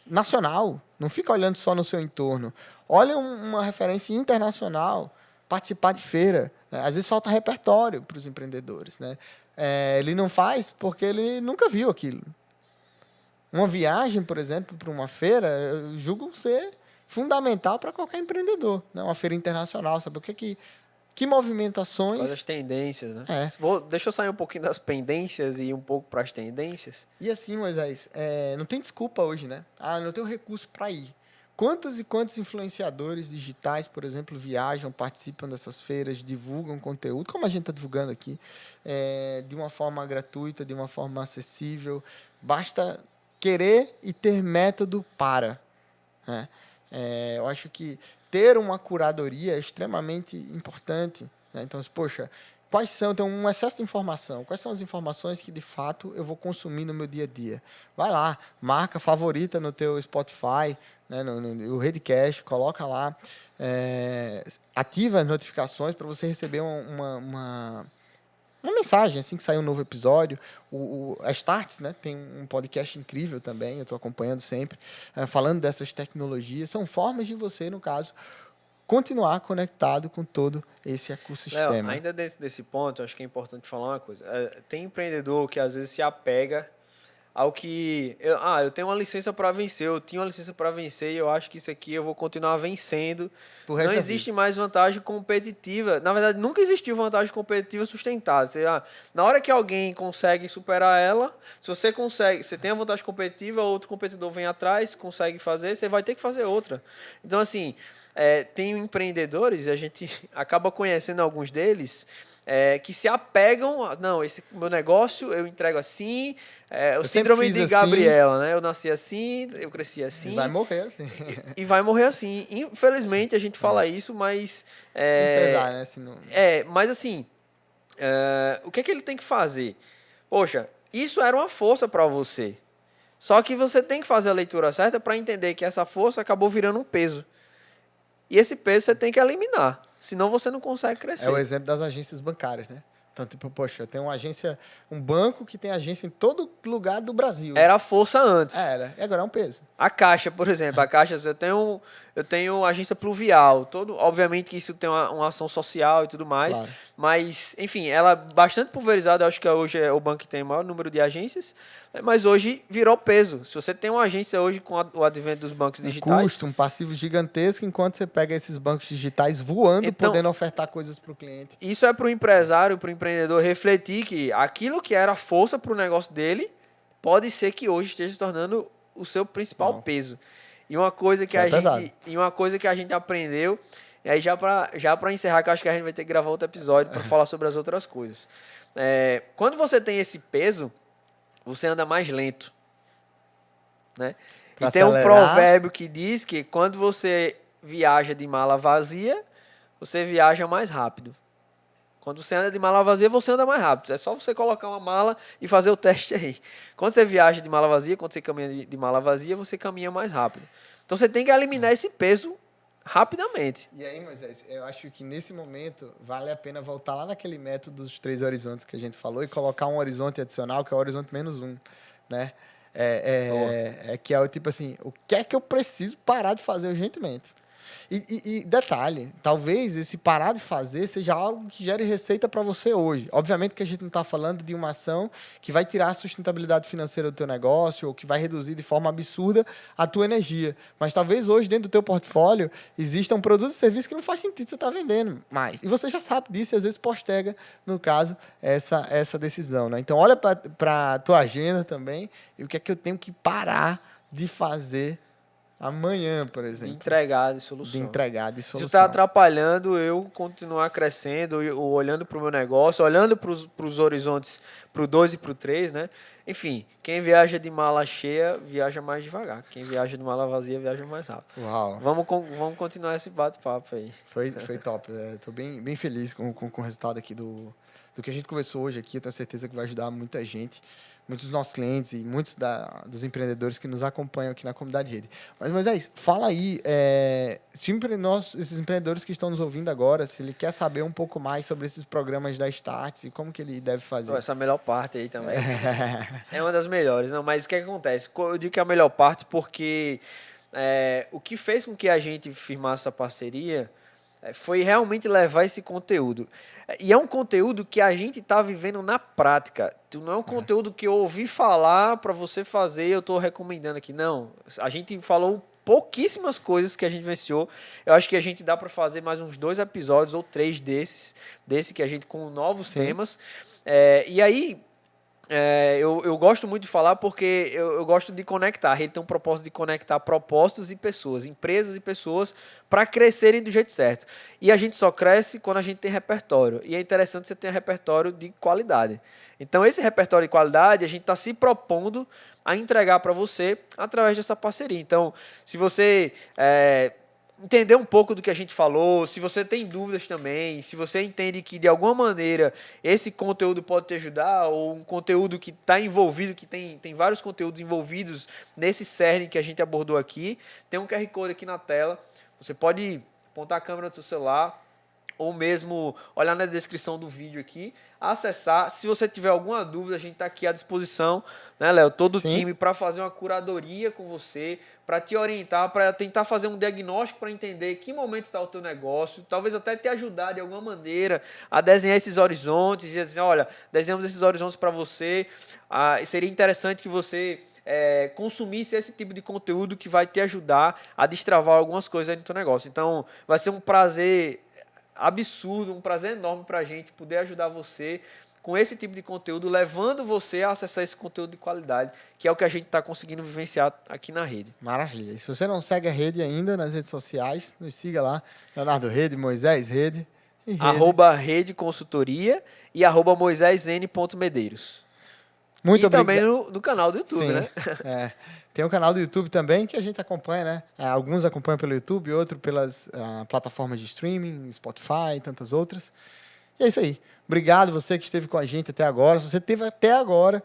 S1: nacional. Não fica olhando só no seu entorno. Olha uma referência internacional. Participar de feira. Né? Às vezes falta repertório para os empreendedores. Né? Ele não faz porque ele nunca viu aquilo. Uma viagem, por exemplo, para uma feira, eu julgo ser fundamental para qualquer empreendedor. Né? Uma feira internacional, sabe o que movimentações...
S2: Quais as tendências, né?
S1: É.
S2: Deixa eu sair um pouquinho das pendências e ir um pouco para as tendências.
S1: E assim, Moisés, não tem desculpa hoje, né? Não tenho recurso para ir. Quantos e quantos influenciadores digitais, por exemplo, viajam, participam dessas feiras, divulgam conteúdo, como a gente está divulgando aqui, de uma forma gratuita, de uma forma acessível. Basta querer e ter método para. Né? Eu acho que ter uma curadoria é extremamente importante. Né? Então, poxa, quais são? Tem um excesso de informação. Quais são as informações que, de fato, eu vou consumir no meu dia a dia? Vai lá, marca favorita no teu Spotify, né, no Redcast, coloca lá, ativa as notificações para você receber uma mensagem assim que sair um novo episódio. A Starts, né, tem um podcast incrível também, eu estou acompanhando sempre, falando dessas tecnologias. São formas de você, no caso, continuar conectado com todo esse ecossistema.
S2: Léo, ainda dentro desse ponto, eu acho que é importante falar uma coisa. Tem empreendedor que às vezes se apega ao que... eu tenho uma licença para vencer, eu tinha uma licença para vencer e eu acho que isso aqui eu vou continuar vencendo. Não existe mais vantagem competitiva. Na verdade, nunca existiu vantagem competitiva sustentada. Na hora que alguém consegue superar ela, se você consegue, você tem a vantagem competitiva, outro competidor vem atrás, consegue fazer, você vai ter que fazer outra. Então, assim, tem empreendedores, a gente acaba conhecendo alguns deles, que se apegam não, esse meu negócio eu entrego assim, o síndrome de Gabriela, assim, né? Eu nasci assim, eu cresci assim.
S1: E vai morrer assim.
S2: E vai morrer assim. Infelizmente a gente fala isso, mas...
S1: pesar, né? Assim, não...
S2: mas assim, o que ele tem que fazer? Poxa, isso era uma força para você. Só que você tem que fazer a leitura certa para entender que essa força acabou virando um peso. E esse peso você tem que eliminar. Senão você não consegue crescer.
S1: É o exemplo das agências bancárias, né? Então, tipo, poxa, eu tenho uma agência, um banco que tem agência em todo lugar do Brasil.
S2: Era a força antes.
S1: Era, e agora é um peso.
S2: A Caixa, por exemplo, a Caixa, eu tenho agência pluvial, obviamente que isso tem uma ação social e tudo mais,
S1: Claro.
S2: mas, enfim, ela é bastante pulverizada, eu acho que hoje é o banco que tem o maior número de agências, mas hoje virou peso. Se você tem uma agência hoje com o advento dos bancos digitais...
S1: Custo, um passivo gigantesco, enquanto você pega esses bancos digitais voando,
S2: Então,
S1: podendo ofertar coisas para o cliente.
S2: Isso é para o empresário, para o empreendedor refletir que aquilo que era força para o negócio dele, pode ser que hoje esteja se tornando o seu principal peso. E uma coisa que a gente aprendeu, e aí já para encerrar, que eu acho que a gente vai ter que gravar outro episódio para falar sobre as outras coisas. Quando você tem esse peso, você anda mais lento, né? E tem um provérbio que diz que quando você viaja de mala vazia, você viaja mais rápido. Quando você anda de mala vazia, você anda mais rápido. É só você colocar uma mala e fazer o teste aí. Quando você viaja de mala vazia, quando você caminha de mala vazia, você caminha mais rápido. Então você tem que eliminar esse peso rapidamente.
S1: E aí, Moisés, eu acho que nesse momento vale a pena voltar lá naquele método dos 3 horizontes que a gente falou e colocar um horizonte adicional, que é o horizonte -1, né? Que é o tipo assim, o que é que eu preciso parar de fazer urgentemente? E detalhe, talvez esse parar de fazer seja algo que gere receita para você hoje. Obviamente que a gente não está falando de uma ação que vai tirar a sustentabilidade financeira do teu negócio ou que vai reduzir de forma absurda a tua energia. Mas talvez hoje, dentro do teu portfólio, exista um produto ou serviço que não faz sentido você estar vendendo mais. E você já sabe disso e às vezes postega, no caso, essa decisão. Né? Então, olha para a tua agenda também e o que é que eu tenho que parar de fazer amanhã, por exemplo.
S2: De entregar de solução.
S1: Se
S2: isso está atrapalhando eu continuar crescendo, olhando para o meu negócio, olhando para os horizontes, para o 2 e para o 3, né? Enfim, quem viaja de mala cheia, viaja mais devagar. Quem viaja de mala vazia, viaja mais rápido.
S1: Uau.
S2: Vamos continuar esse bate-papo aí.
S1: Foi top. Estou bem feliz com o resultado aqui do que a gente conversou hoje aqui. Eu tenho certeza que vai ajudar muita gente. Muitos dos nossos clientes e muitos dos empreendedores que nos acompanham aqui na Comunidade Rede. Mas, Moisés, fala aí, esses empreendedores que estão nos ouvindo agora, se ele quer saber um pouco mais sobre esses programas da Startse e como que ele deve fazer.
S2: Essa melhor parte aí também. É uma das melhores. Não, mas o que acontece? Eu digo que é a melhor parte porque o que fez com que a gente firmasse essa parceria foi realmente levar esse conteúdo. E é um conteúdo que a gente está vivendo na prática. Não é um conteúdo que eu ouvi falar para você fazer e eu estou recomendando aqui. Não, a gente falou pouquíssimas coisas que a gente venciou. Eu acho que a gente dá para fazer mais uns 2 episódios ou 3 desse que a gente com novos temas. E aí... eu gosto muito de falar porque eu gosto de conectar. A rede tem um propósito de conectar propósitos e pessoas, empresas e pessoas, para crescerem do jeito certo. E a gente só cresce quando a gente tem repertório. E é interessante você ter repertório de qualidade. Então, esse repertório de qualidade, a gente está se propondo a entregar para você através dessa parceria. Então, se você... entender um pouco do que a gente falou, se você tem dúvidas também, se você entende que de alguma maneira esse conteúdo pode te ajudar, ou um conteúdo que está envolvido, que tem vários conteúdos envolvidos nesse cerne que a gente abordou aqui, tem um QR Code aqui na tela, você pode apontar a câmera do seu celular, ou mesmo olhar na descrição do vídeo aqui, acessar. Se você tiver alguma dúvida, a gente está aqui à disposição, né, Léo? Todo o time para fazer uma curadoria com você, para te orientar, para tentar fazer um diagnóstico para entender que momento está o teu negócio, talvez até te ajudar de alguma maneira a desenhar esses horizontes, e dizer assim, olha, desenhamos esses horizontes para você, seria interessante que você consumisse esse tipo de conteúdo que vai te ajudar a destravar algumas coisas aí no teu negócio. Então, vai ser um prazer absurdo, um prazer enorme para a gente poder ajudar você com esse tipo de conteúdo, levando você a acessar esse conteúdo de qualidade, que é o que a gente está conseguindo vivenciar aqui na rede.
S1: Maravilha. E se você não segue a rede ainda nas redes sociais, nos siga lá, Leonardo Rede, Moisés Rede.
S2: @Rede Consultoria e @moisésn.medeiros.
S1: Muito obrigado.
S2: Também no canal do YouTube,
S1: sim,
S2: né?
S1: Tem um canal do YouTube também que a gente acompanha, né? Alguns acompanham pelo YouTube, outros pelas plataformas de streaming, Spotify e tantas outras. E é isso aí. Obrigado você que esteve com a gente até agora. Se você esteve até agora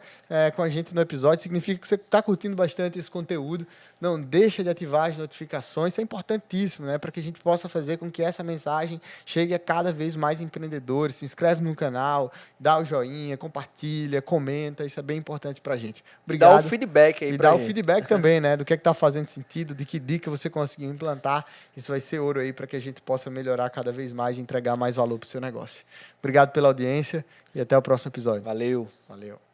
S1: com a gente no episódio, significa que você está curtindo bastante esse conteúdo. Não deixa de ativar as notificações, isso é importantíssimo, né? Para que a gente possa fazer com que essa mensagem chegue a cada vez mais empreendedores. Se inscreve no canal, dá o joinha, compartilha, comenta, isso é bem importante para a gente. Obrigado.
S2: Dá o feedback aí
S1: E
S2: pra
S1: dá o
S2: gente.
S1: feedback também, né? Do que está fazendo sentido, de que dica você conseguiu implantar. Isso vai ser ouro aí para que a gente possa melhorar cada vez mais e entregar mais valor para o seu negócio. Obrigado pela audiência e até o próximo episódio.
S2: Valeu.
S1: Valeu.